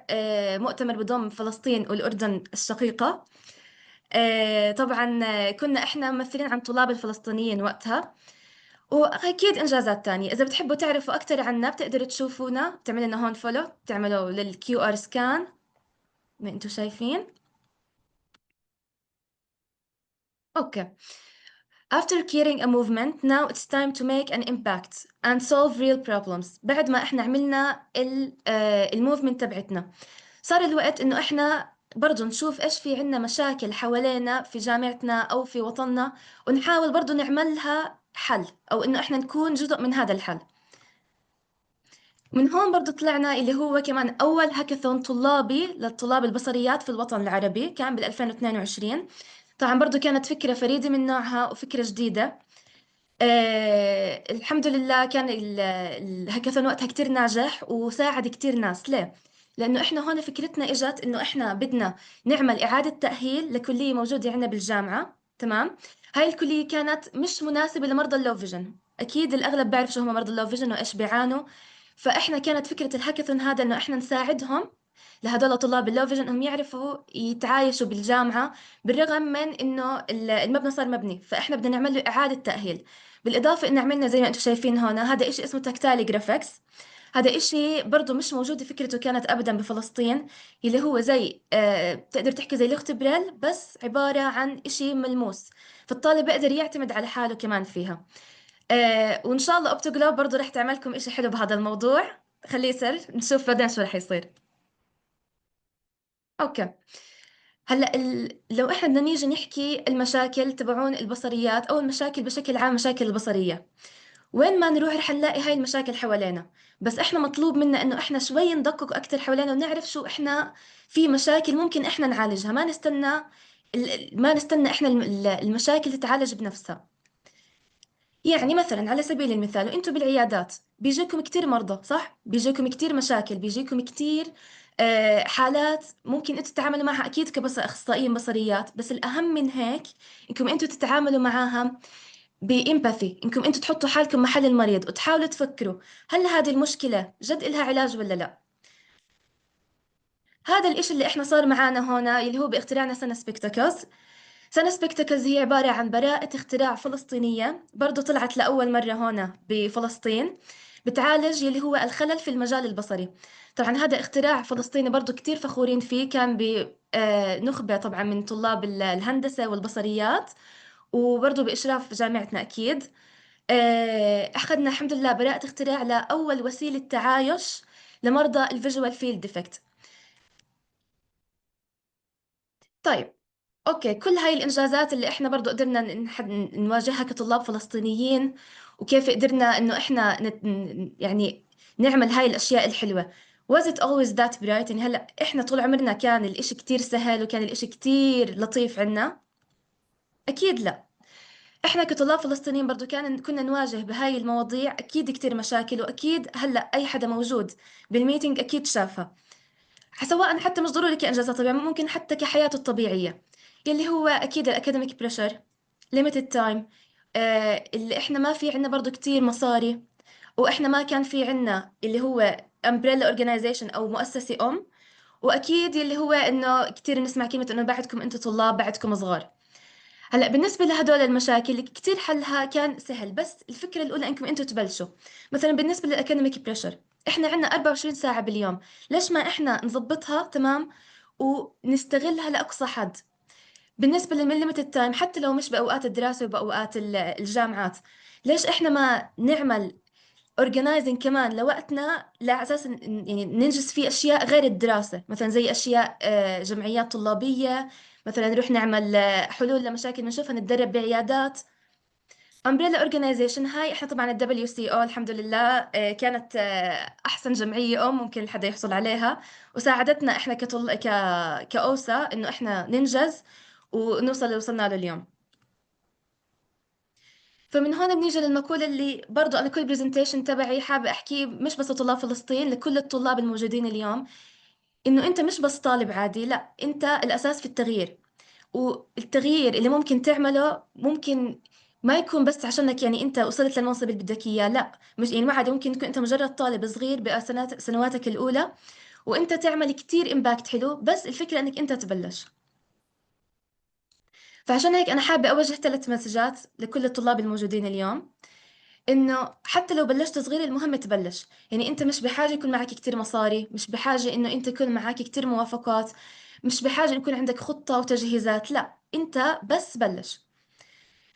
Speaker 9: مؤتمر بضم فلسطين والأردن الشقيقة. طبعا كنا إحنا ممثلين عن طلاب الفلسطينيين وقتها. وأكيد إنجازات تانية. إذا بتحبوا تعرفوا أكتر عنا بتقدروا تشوفونا، بتعملوا لنا هون فولو، بتعملوا للQR سكان ما أنتوا شايفين. أوكي. After creating a movement, now it's time to make an impact and solve real problems. بعد ما إحنا عملنا الموفمنت تبعتنا، صار الوقت إنه إحنا برضو نشوف إيش في عنا مشاكل حوالينا في جامعتنا أو في وطننا، ونحاول برضو نعملها حل، أو إنه إحنا نكون جزء من هذا الحل. من هون برضو طلعنا اللي هو كمان أول هاكاثون طلابي للطلاب البصريات في الوطن العربي، كان بال2022. طبعا برضو كانت فكرة فريدة من نوعها وفكرة جديدة. الحمد لله كان الهاكاثون وقتها كتير ناجح وساعد كتير ناس. ليه؟ لأنه إحنا هون فكرتنا إجت إنه إحنا بدنا نعمل إعادة تأهيل لكلية موجودة عندنا بالجامعة. تمام؟ هاي الكلية كانت مش مناسبة لمرضى اللو فيجن. أكيد الأغلب بيعرف شو هم مرضى اللو فيجن وإيش بيعانوا. فإحنا كانت فكرة الهاكاثون هذا إنه إحنا نساعدهم، لهدول طلاب اللو فيجن، انهم يعرفوا يتعايشوا بالجامعة بالرغم من انه المبنى صار مبني. فاحنا بدنا نعمل له اعادة تأهيل. بالاضافة ان عملنا زي ما انتم شايفين هون، هذا اشي اسمه تاكتايل جرافيكس. هذا اشي برضه مش موجود، فكرته كانت ابدا بفلسطين، اللي هو زي بتقدر تحكي زي لغة بريل بس عبارة عن اشي ملموس، فالطالب بيقدر يعتمد على حاله كمان فيها. وان شاء الله اوبتوجلوب برضه رح تعمل لكم اشي حلو بهذا الموضوع. خليه يصير نشوف بعدين شو رح يصير. اوكي. هلا لو احنا بدنا نيجي نحكي المشاكل تبعون البصريات او المشاكل بشكل عام، مشاكل البصرية، وين ما نروح رح نلاقي هاي المشاكل حوالينا. بس احنا مطلوب منا انه احنا شوي ندقق اكثر حوالينا ونعرف شو احنا في مشاكل ممكن احنا نعالجها. ما نستنى احنا المشاكل تتعالج بنفسها. يعني مثلا على سبيل المثال وانتم بالعيادات بيجيكم كتير مرضى، صح؟ بيجيكم كتير مشاكل، بيجيكم كتير حالات ممكن انتم تتعاملوا معها اكيد كاخصائيين بصريات، بس الاهم من هيك انكم انتم تتعاملوا معاها بإمباثي، انكم انتم تحطوا حالكم محل المريض وتحاولوا تفكروا هل هذه المشكلة جد إلها علاج ولا لا. هذا الإشي اللي احنا صار معانا هنا اللي هو باختراعنا سنة سبيكتاكلز. سنة سبيكتاكلز هي عبارة عن براءة اختراع فلسطينية، برضو طلعت لأول مرة هنا بفلسطين، بتعالج يلي هو الخلل في المجال البصري. طبعا هذا اختراع فلسطيني برضو كتير فخورين فيه، كان بنخبة طبعا من طلاب الهندسة والبصريات، وبرضو بإشراف جامعتنا أكيد. أخذنا الحمد لله براءة اختراع لأول وسيلة تعايش لمرضى الفيجوال فيلد ديفكت. طيب اوكي، كل هاي الانجازات اللي احنا برضو قدرنا نواجهها كطلاب فلسطينيين، وكيف قدرنا انه احنا يعني نعمل هاي الاشياء الحلوة. was it always that bright؟ يعني هلا احنا طول عمرنا كان الاشي كتير سهل وكان الاشي كتير لطيف عنا؟ اكيد لا. احنا كطلاب فلسطينيين برضو كنا نواجه بهاي المواضيع اكيد كتير مشاكل، واكيد هلا اي حدا موجود بالميتينج اكيد شافها، سواء حتى مش ضروري كإنجازات طبيعية، ممكن حتى كحياته الطبيعية، يلي هو أكيد الأكاديميك بريشر، limited time، اللي إحنا ما في عنا برضو كتير مصاري، وإحنا ما كان في عنا اللي هو umbrella organization أو مؤسسة وأكيد اللي هو إنه كتير نسمع كلمة إنه بعدكم أنتم طلاب، بعدكم صغار. هلا بالنسبة لهدول المشاكل كتير حلها كان سهل، بس الفكرة الأولى إنكم أنتم تبلشوا. مثلا بالنسبة للأكاديميك بريشر، إحنا عنا 24 ساعة باليوم، ليش ما إحنا نظبطها تمام ونستغلها لأقصى حد؟ بالنسبة للميليمتد تايم، حتى لو مش بأوقات الدراسة وبأوقات الجامعات، ليش إحنا ما نعمل organizing كمان لوقتنا على أساس يعني ننجز فيه أشياء غير الدراسة، مثلا زي أشياء جمعيات طلابية، مثلا نروح نعمل حلول لمشاكل بنشوفها، نتدرب بعيادات. umbrella organization هاي احنا طبعا WCO الحمد لله كانت احسن جمعية ممكن الحدا يحصل عليها، وساعدتنا احنا كأوسا انه احنا ننجز ونوصل اللي وصلنا له اليوم. فمن هون بنيجي للمقولة اللي برضو أنا كل برزنتيشن تبعي حابة أحكيه مش بس لطلاب فلسطين، لكل الطلاب الموجودين اليوم، إنه أنت مش بس طالب عادي، لا أنت الأساس في التغيير. والتغيير اللي ممكن تعمله ممكن ما يكون بس عشانك يعني انت وصلت للمنصب اللي بدك اياه، لا مش يعني ما عاد، ممكن تكون انت مجرد طالب صغير سنواتك الاولى وانت تعمل كتير امباكت حلو، بس الفكرة انك انت تبلش. فعشان هيك انا حابة اوجه 3 مسجات لكل الطلاب الموجودين اليوم، انه حتى لو بلشت صغير المهم تبلش. يعني انت مش بحاجة يكون معك كتير مصاري، مش بحاجة انه انت يكون معك كتير موافقات، مش بحاجة يكون عندك خطة وتجهيزات، لا انت بس بلش.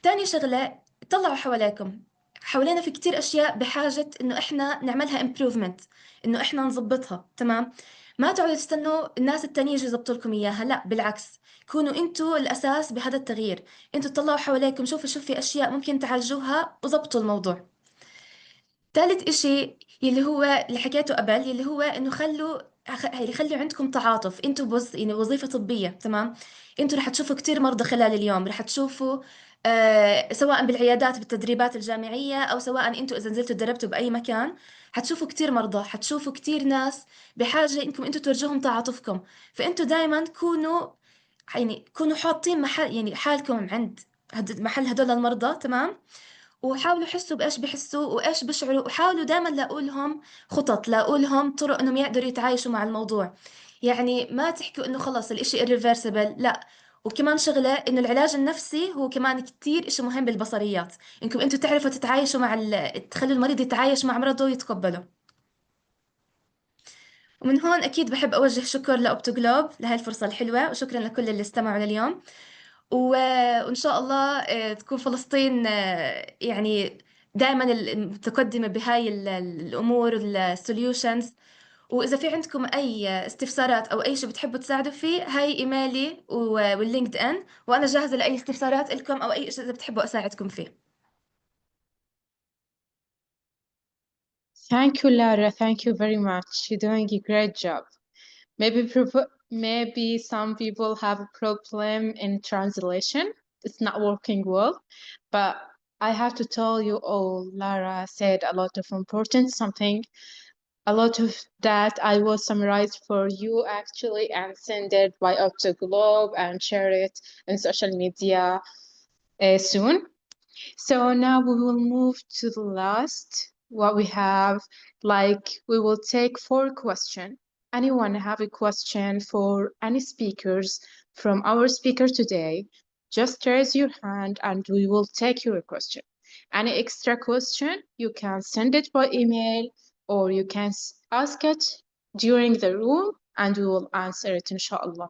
Speaker 9: تاني شغلة، طلعوا حواليكم، حوالينا في كتير أشياء بحاجة إنه إحنا نعملها improvement، إنه إحنا نظبطها تمام. ما تقعدوا تستنوا الناس التانية يجوا يظبطوا لكم إياها، لا بالعكس، كونوا أنتوا الأساس بهذا التغيير. أنتوا طلعوا حواليكم، شوفوا شو في أشياء ممكن تعالجوها وظبطوا الموضوع. ثالث إشي يلي هو اللي حكيته قبل، يلي هو إنه خلوا عندكم تعاطف. انتوا يعني وظيفة طبية تمام، انتوا رح تشوفوا كتير مرضى خلال اليوم، رح تشوفوا سواء بالعيادات بالتدريبات الجامعية، أو سواء انتوا إذا نزلتوا تدربتوا بأي مكان، حتشوفوا كتير مرضى، حتشوفوا كتير ناس بحاجة إنكم انتوا توجههم تعاطفكم. فانتوا دايما كونوا حاطين محل يعني حالكم عند محل هدول المرضى تمام، وحاولوا يحسوا بإيش بحسوا وإيش بيشعروا، وحاولوا دائما لاقوا لهم خطط، لاقوا لهم طرق إنهم يقدروا يتعايشوا مع الموضوع. يعني ما تحكوا إنه خلص الإشي irreversible، لا. وكمان شغلة إنه العلاج النفسي هو كمان كتير إشي مهم بالبصريات، إنكم أنتوا تعرفوا تتعايشوا مع تخلوا المريض يتعايش مع مرضه ويتقبله. ومن هون أكيد بحب أوجه شكر لأوبتوجلوب لهي الفرصة الحلوة، وشكرا لكل اللي استمعوا لليوم. وإن شاء الله تكون فلسطين يعني دائما متقدمة بهاي الأمور والسوليوشنز. وإذا في عندكم أي استفسارات أو أي شيء بتحبوا تساعدوا فيه، هاي إيميلي واللينكد إن، وأنا جاهزة لأي استفسارات لكم أو أي شيء إذا بتحبوا أساعدكم فيه.
Speaker 1: Thank you, Lara. Thank you very much. You're doing a great job. Maybe some people have a problem in translation. It's not working well, but I have to tell you all, Lara said a lot of important something. A lot of that I will summarize for you actually and send it by Optoglobe and share it in social media soon. So now we will move to the last. What we have, like we will take 4 questions. Anyone have a question for any speakers from our speaker today? Just raise your hand and we will take your question. Any extra question, you can send it by email or you can ask it during the room and we will answer it inshallah.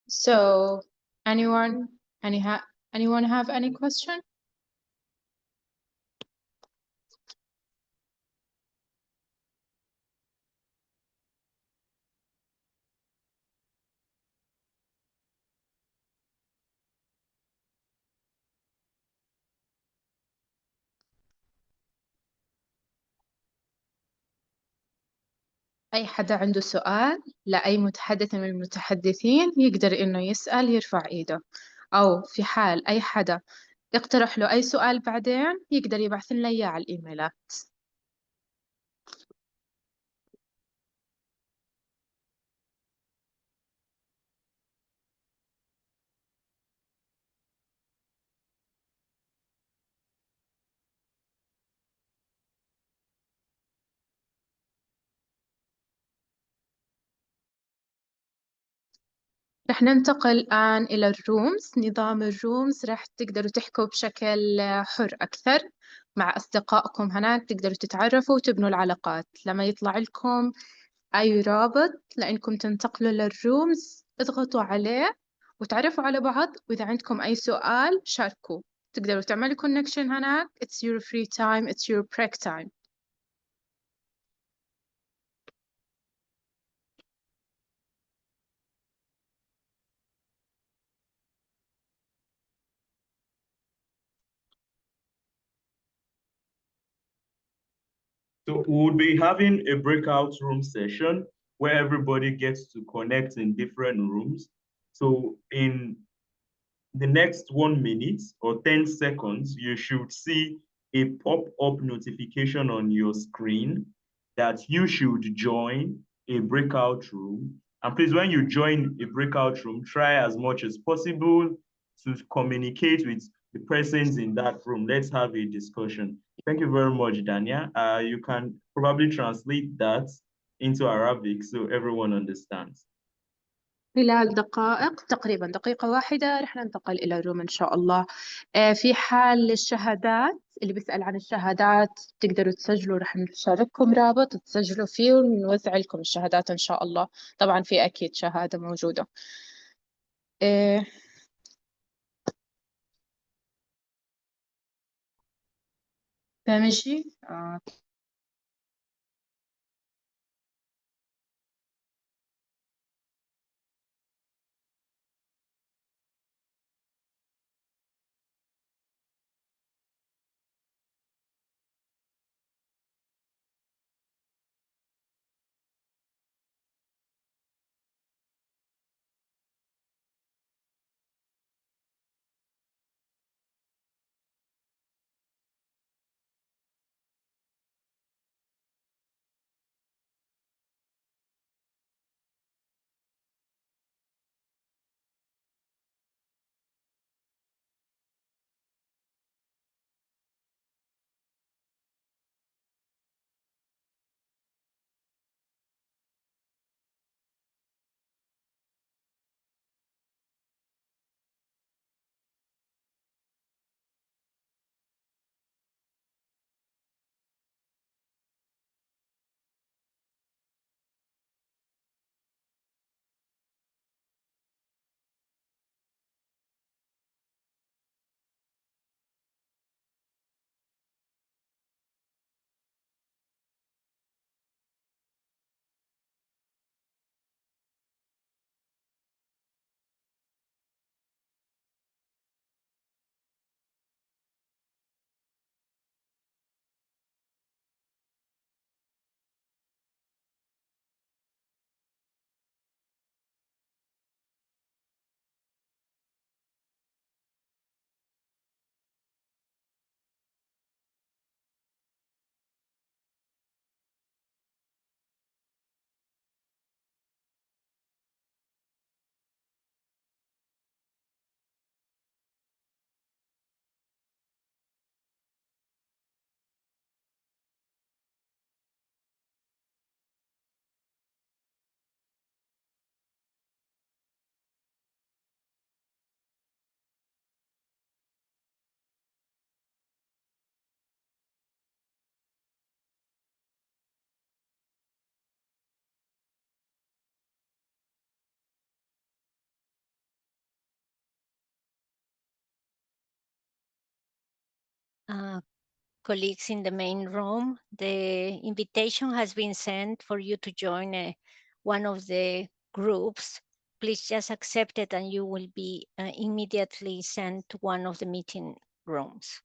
Speaker 1: So anyone have any question? أي حدا عنده سؤال لأي متحدث من المتحدثين يقدر إنه يسأل يرفع إيده، أو في حال أي حدا يقترح له أي سؤال بعدين يقدر يبعث لنا إياه على الإيميلات. رح ننتقل الآن إلى الرومز. نظام الرومز رح تقدروا تحكوا بشكل حر أكثر مع أصدقائكم هناك، تقدروا تتعرفوا وتبنوا العلاقات. لما يطلع لكم أي رابط لأنكم تنتقلوا للرومز اضغطوا عليه وتعرفوا على بعض، وإذا عندكم أي سؤال شاركوا. تقدروا تعملوا connection هناك. It's your free time, it's your break time.
Speaker 3: So we'll be having a breakout room session where everybody gets to connect in different rooms. So in the next 1 minute or 10 seconds, you should see a pop-up notification on your screen that you should join a breakout room. And please, when you join a breakout room, try as much as possible to communicate with the persons in that room. Let's have a discussion. Thank you very much, Dania. You can probably translate that into Arabic so everyone understands.
Speaker 1: خلال دقائق تقريبا دقيقة واحدة رح ننتقل إلى الروم إن شاء الله. في حال الشهادات، اللي بيسأل عن الشهادات تقدروا تسجلوا، رح نشارككم رابط تسجلوا فيه ونوزع لكم الشهادات إن شاء الله. طبعا في أكيد شهادة موجودة. فمشي
Speaker 8: colleagues in the main room. The invitation has been sent for you to join one of the groups. Please just accept it and you will be immediately sent to one of the meeting rooms.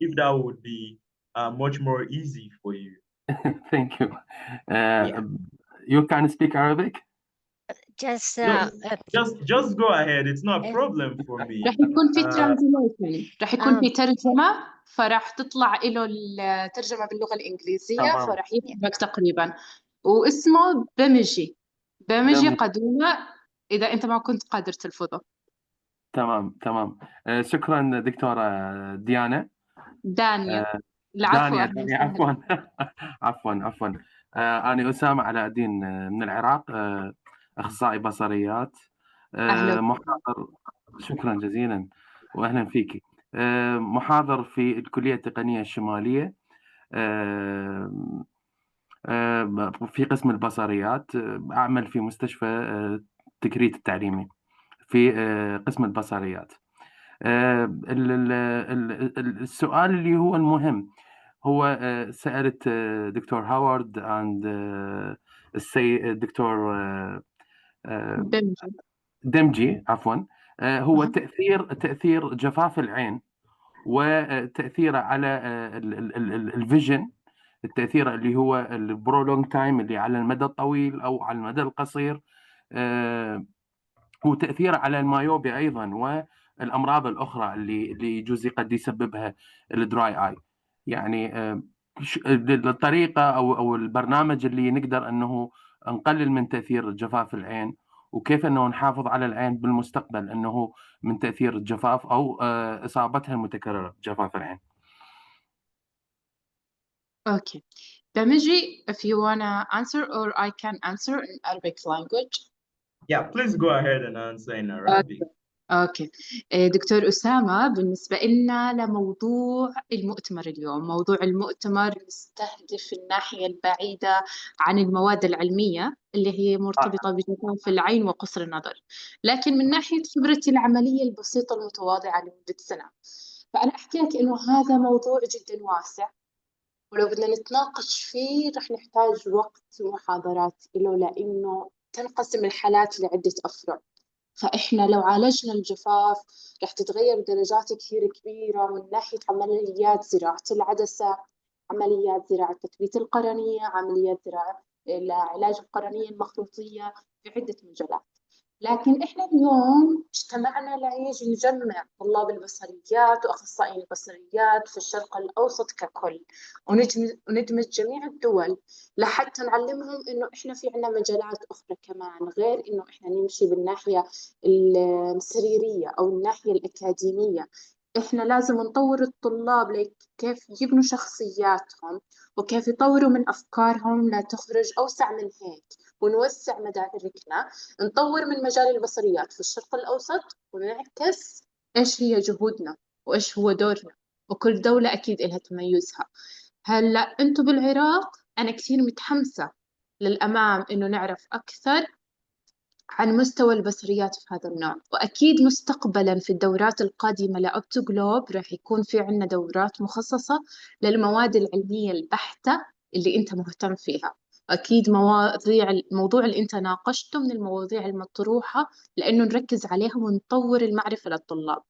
Speaker 3: if that would be much more easy for you.
Speaker 10: Thank you.
Speaker 3: Yeah.
Speaker 10: You can speak Arabic?
Speaker 8: Just
Speaker 3: Just go ahead. It's not a problem for me.
Speaker 1: راح يكون في ترانزليشن، راح يكون في ترجمة، فراح تطلع له الترجمة باللغة الإنجليزية،
Speaker 10: تمام.
Speaker 1: فراح يفهمك تقريبا. واسمه بمجي قدومة، إذا أنت ما كنت قادر تلفظه.
Speaker 10: تمام. شكرا دكتورة ديانا.
Speaker 1: دانيا. العفو.
Speaker 10: دانيا عفوا. أنا أسامة علاء الدين من العراق، أخصائي بصريات، محاضر. شكرا جزيلا وأهلا فيك. محاضر في الكلية التقنية الشمالية في قسم البصريات. أعمل في مستشفى تكريت التعليمي في قسم البصريات. السؤال اللي هو المهم هو سألت دكتور هاورد عند الدكتور دمجي عفوا. هو تأثير جفاف العين وتأثيره على الفيجن، التأثير اللي هو البرولونج تايم اللي على المدى الطويل أو على المدى القصير، وتأثيره على المايوبيا أيضا والأمراض الأخرى اللي يجوز قد يسببها الدراي آي. يعني الطريقة أو البرنامج اللي نقدر أنه نقلل من تأثير جفاف العين، وكيف أنه نحافظ على العين بالمستقبل أنه من تأثير الجفاف أو إصابتها المتكررة بجفاف العين.
Speaker 1: Okay. Bemiji, if you wanna answer or I can answer in Arabic language.
Speaker 3: Yeah, please go ahead and answer in Arabic.
Speaker 1: اوكي. دكتور أسامة، بالنسبة لنا لموضوع المؤتمر اليوم، موضوع المؤتمر يستهدف الناحية البعيدة عن المواد العلمية اللي هي مرتبطة بجفاف العين وقصر النظر، لكن من ناحية خبرتي العملية البسيطة المتواضعة لمدة سنة، فأنا أحكي لك إنه هذا موضوع جدا واسع، ولو بدنا نتناقش فيه رح نحتاج وقت ومحاضرات له، لأنه تنقسم الحالات لعدة أفرع. فإحنا لو عالجنا الجفاف رح تتغير درجات كثير كبيرة من ناحية عمليات زراعة العدسة، عمليات زراعة تثبيت القرنية، عمليات زراعة لعلاج القرنية المخروطية في عدة مجالات. لكن إحنا اليوم اجتمعنا لعيش نجمع طلاب البصريات وأخصائيين البصريات في الشرق الأوسط ككل، وندمج جميع الدول لحتى نعلمهم إنه إحنا في عنا مجالات أخرى كمان، غير إنه إحنا نمشي بالناحية السريرية أو الناحية الأكاديمية. إحنا لازم نطور الطلاب كيف يبنوا شخصياتهم وكيف يطوروا من أفكارهم لا تخرج أوسع من هيك، ونوسع مداركنا، نطور من مجال البصريات في الشرق الأوسط، ونعكس إيش هي جهودنا وإيش هو دورنا، وكل دولة أكيد إلها تميزها. هلأ أنتم بالعراق أنا كثير متحمسة للأمام إنه نعرف أكثر عن مستوى البصريات في هذا النوع، وأكيد مستقبلا في الدورات القادمة لأوبتوجلوب راح يكون في عنا دورات مخصصة للمواد العلمية البحتة اللي أنت مهتم فيها. أكيد الموضوع اللي أنت ناقشته من المواضيع المطروحة، لأنه نركز عليها ونطور المعرفة للطلاب.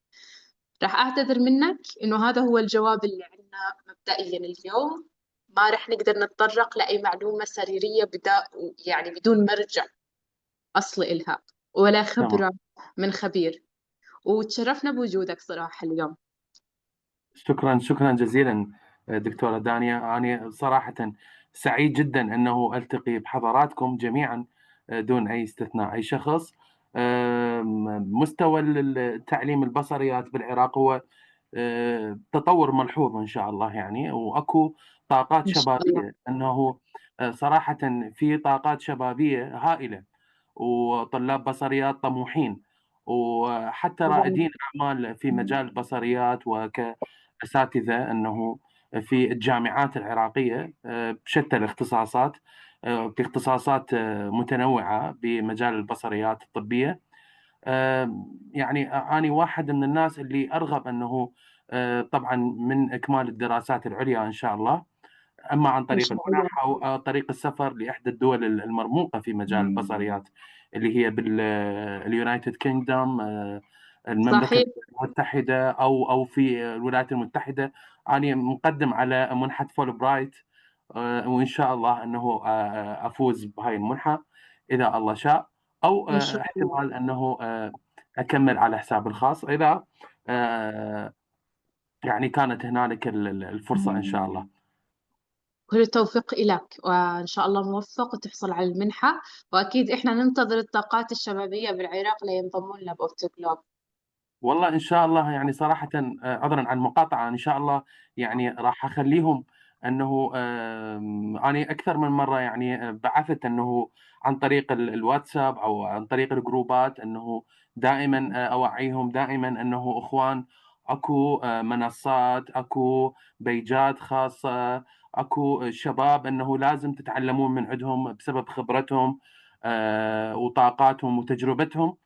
Speaker 1: راح أعتذر منك إنه هذا هو الجواب اللي عندنا مبدئيا اليوم، ما راح نقدر نتطرق لأي معلومة سريرية يعني بدون مرجع أصلي إلها ولا خبرة من خبير، وتشرفنا بوجودك صراحة اليوم.
Speaker 10: شكرا جزيلا دكتورة دانيا. أنا صراحة سعيد جدا أنه ألتقي بحضراتكم جميعا دون أي استثناء أي شخص. مستوى التعليم البصريات بالعراق هو تطور ملحوظ إن شاء الله، يعني وأكو طاقات شبابية، أنه صراحة في طاقات شبابية هائلة وطلاب بصريات طموحين وحتى رائدين أعمال في مجال البصريات وكأساتذة أنه في الجامعات العراقية بشتى الاختصاصات، في اختصاصات متنوعة بمجال البصريات الطبية. يعني أنا واحد من الناس اللي أرغب أنه طبعا من إكمال الدراسات العليا إن شاء الله، أما عن طريق المنحة أو طريق السفر لإحدى الدول المرموقة في مجال البصريات اللي هي باليونايتد كينغدوم، المملكة
Speaker 1: صحيح.
Speaker 10: المتحدة أو في الولايات المتحدة. أنا مقدم على منحة فول برايت، وإن شاء الله أنه أفوز بهاي المنحة إذا الله شاء، أو
Speaker 1: إن شاء الله.
Speaker 10: احتمال أنه أكمل على حسابي الخاص إذا يعني كانت هنالك الفرصة إن شاء الله.
Speaker 1: كل التوفيق لك، وإن شاء الله موفق وتحصل على المنحة، وأكيد إحنا ننتظر الطاقات الشبابية بالعراق لينضمون لنا بأوبتوجلوب.
Speaker 10: والله إن شاء الله يعني صراحةً عذرًا عن المقاطعة، إن شاء الله يعني راح أخلّيهم أنه أنا أكثر من مرّة يعني بعثت أنه عن طريق الواتساب أو عن طريق الجروبات، أنه دائمًا أوعّيهم دائمًا أنه أخوان أكو منصات، أكو بيجات خاصة، أكو شباب أنه لازم تتعلمون من عندهم بسبب خبرتهم وطاقاتهم وتجربتهم.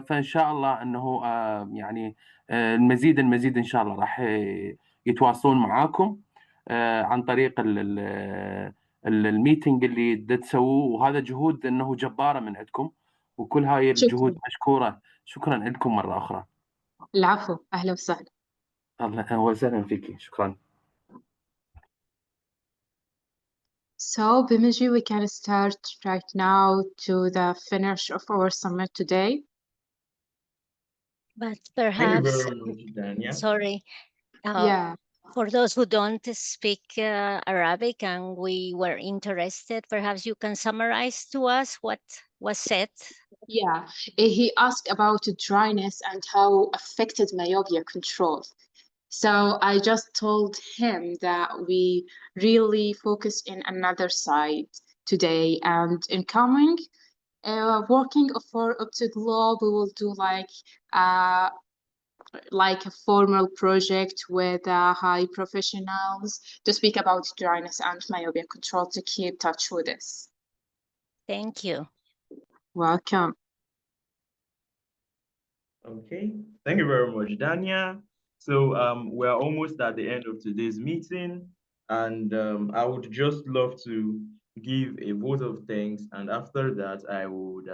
Speaker 10: فإن شاء الله أنه يعني المزيد إن شاء الله راح يتواصلون معاكم عن طريق الميتنج اللي تسووه، وهذا جهود أنه جبارة من عندكم، وكل هاي الجهود
Speaker 1: شكرا.
Speaker 10: مشكورة. شكرا لكم مرة أخرى.
Speaker 1: العفو، أهلا وسهلا.
Speaker 10: أهلا وسهلا فيك. شكرا.
Speaker 1: So, Bimiji, we can start right now to the finish of our summit today.
Speaker 8: But
Speaker 3: Thank you
Speaker 8: perhaps,
Speaker 3: very much, Dania.
Speaker 8: sorry,
Speaker 1: Yeah.
Speaker 8: for those who don't speak Arabic and we were interested, perhaps you can summarize to us what was said.
Speaker 1: Yeah, he asked about dryness and how affected myopia control. So I just told him that we really focus in another side today, and in coming working for Optoglobe, we will do like a formal project with high professionals to speak about dryness and myopia control to keep touch with this.
Speaker 8: Thank you.
Speaker 1: Welcome.
Speaker 3: Okay, thank you very much, Dania. So we're almost at the end of today's meeting, and I would just love to give a vote of thanks, and after that, I would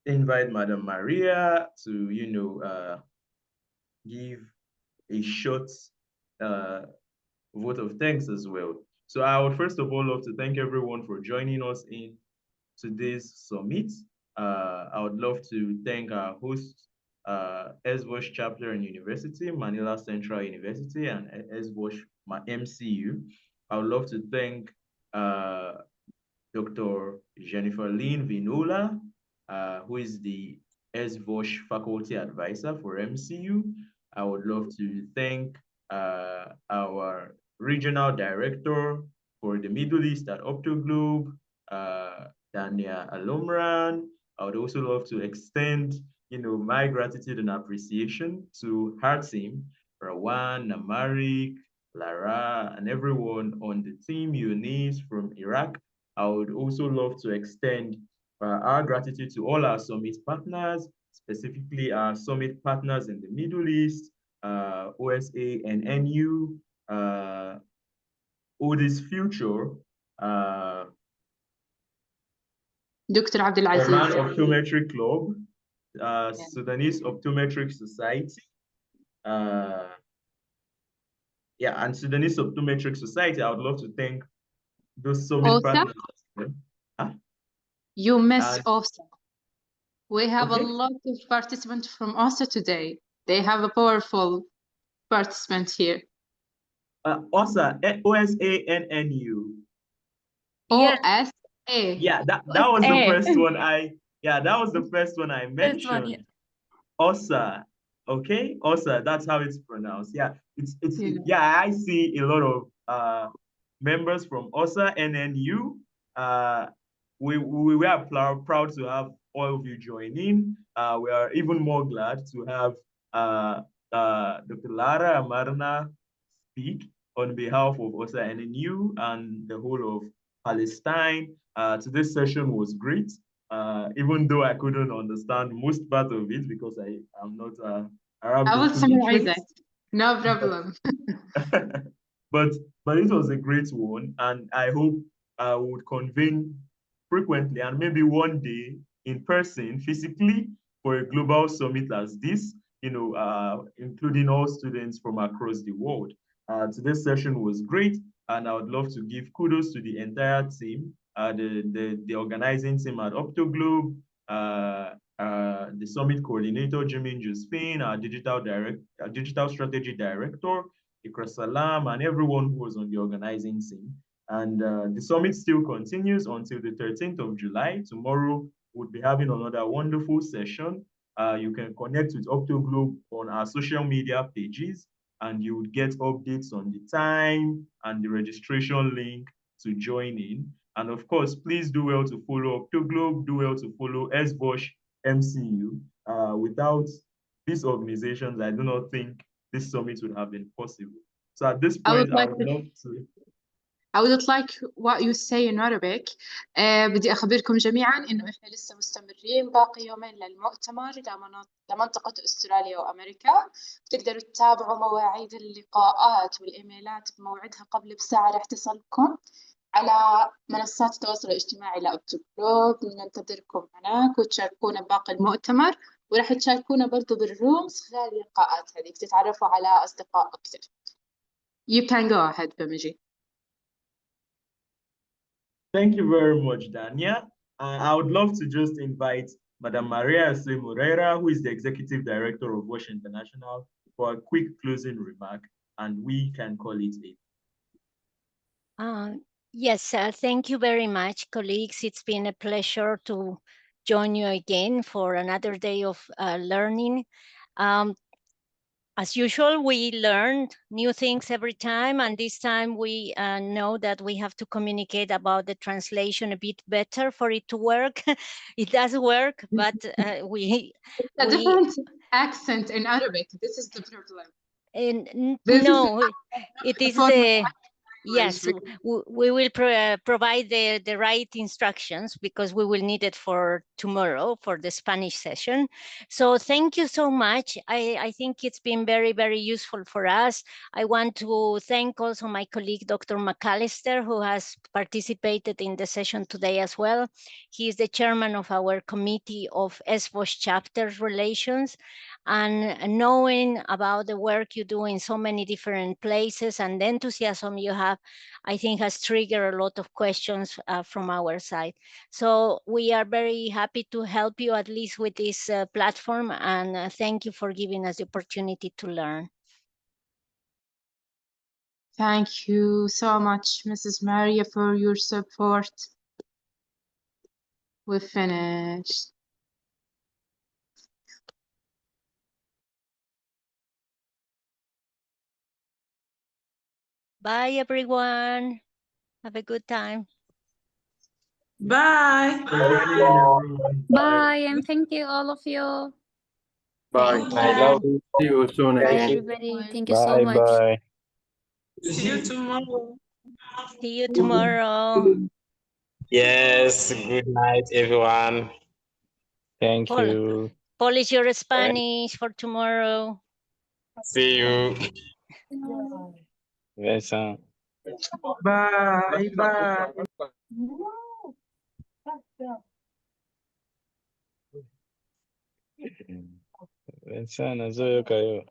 Speaker 3: invite Madam Maria to, give a short vote of thanks as well. So I would first of all love to thank everyone for joining us in today's summit. I would love to thank our hosts, SVOSH chapter and university, Manila Central University, and SVOSH-MCU. I would love to thank Dr. Jennifer Lynn Vinola, who is the SVOSH faculty advisor for MCU. I would love to thank our regional director for the Middle East at Optoglobe, Dania Alomran. I would also love to extend, my gratitude and appreciation to her team, Rawan, Namarik, Lara, and everyone on the team, Eunice from Iraq. I would also love to extend our gratitude to all our summit partners, specifically our summit partners in the Middle East, OSA and NU, Odis Future,
Speaker 1: Dr. Abdulaziz.
Speaker 3: Oman Optometric Club, Sudanese Optometric Society, and Sudanese Optometric Society. I would love to thank those summit partners.
Speaker 1: You missed OSA. We have
Speaker 3: Okay.
Speaker 1: a lot of participants from OSA today. They have a powerful participant here.
Speaker 3: OSA, OSANNU.
Speaker 1: OSA.
Speaker 3: Yeah, that was the first one that was the first one I mentioned. OSA. Okay, OSA, that's how it's pronounced. Yeah, I see a lot of members from OSA, NNU. We are proud to have all of you join in. We are even more glad to have Dr. Lara Amarna speak on behalf of OSA NNU and the whole of Palestine. Today's session was great. Even though I couldn't understand most part of it because I am not Arab.
Speaker 1: I will summarize it. No problem.
Speaker 3: but it was a great one, and I hope I would convene frequently and maybe one day in person, physically, for a global summit as this, including all students from across the world. Today's session was great, and I would love to give kudos to the entire team, the organizing team at Optoglobe, the summit coordinator, Jimin Josephine, our digital strategy director, Ikra Salam, and everyone who was on the organizing team. And the summit still continues until the 13th of July. Tomorrow, we'll be having another wonderful session. You can connect with Optoglobe on our social media pages, and you would get updates on the time and the registration link to join in. And of course, please do well to follow Optoglobe, do well to follow SVOSH-MCU. Without these organizations, I do not think this summit would have been possible. So at this point, I would love to...
Speaker 1: I would like what you say in Arabic. بدي أخبركم جميعا إنه إحنا لسه مستمرين باقي يومين للمؤتمر لمنطقة أستراليا وأمريكا. بتقدروا تتابعوا مواعيد اللقاءات والإيميلات بموعدها قبل بساعة رح تصلكم على منصات التواصل الاجتماعي لأوبتوجلوب. ننتظركم هناك وتشاركونا بباقي المؤتمر، ورح تشاركونا برضو بالرومز خلال اللقاءات هذه تتعرفوا على أصدقاء أكثر. You can go ahead, Bemiji.
Speaker 3: Thank you very much, Dania. I would love to just invite Madam Maria Jose Moreira, who is the Executive Director of SVOSH International, for a quick closing remark, and we can call it a.
Speaker 8: Yes, thank you very much, colleagues. It's been a pleasure to join you again for another day of learning. As usual, we learned new things every time, and this time we know that we have to communicate about the translation a bit better for it to work. It does work, but
Speaker 1: It's a different accent in Arabic. This is the problem.
Speaker 8: No, it is the... Yes, we will provide the right instructions because we will need it for tomorrow for the Spanish session. So thank you so much. I think it's been very, very useful for us. I want to thank also my colleague, Dr. McAllister, who has participated in the session today as well. He is the chairman of our committee of SVOSH chapter relations. And knowing about the work you do in so many different places and the enthusiasm you have, I think has triggered a lot of questions from our side. So we are very happy to help you at least with this platform, and thank you for giving us the opportunity to learn.
Speaker 1: Thank you so much, Mrs. Maria, for your support. We're finished.
Speaker 8: Bye, everyone. Have a good time.
Speaker 11: Bye.
Speaker 6: Bye, and thank you, all of you.
Speaker 5: Bye.
Speaker 8: I
Speaker 5: love you.
Speaker 10: See you soon
Speaker 6: Bye,
Speaker 10: again.
Speaker 6: everybody. Thank you so much.
Speaker 11: See you tomorrow.
Speaker 8: See you tomorrow.
Speaker 12: Yes, good night, everyone. Thank you.
Speaker 8: Polish your Spanish for tomorrow.
Speaker 12: See you. Bye.
Speaker 10: Bye.
Speaker 12: Sana, zoyo kayo.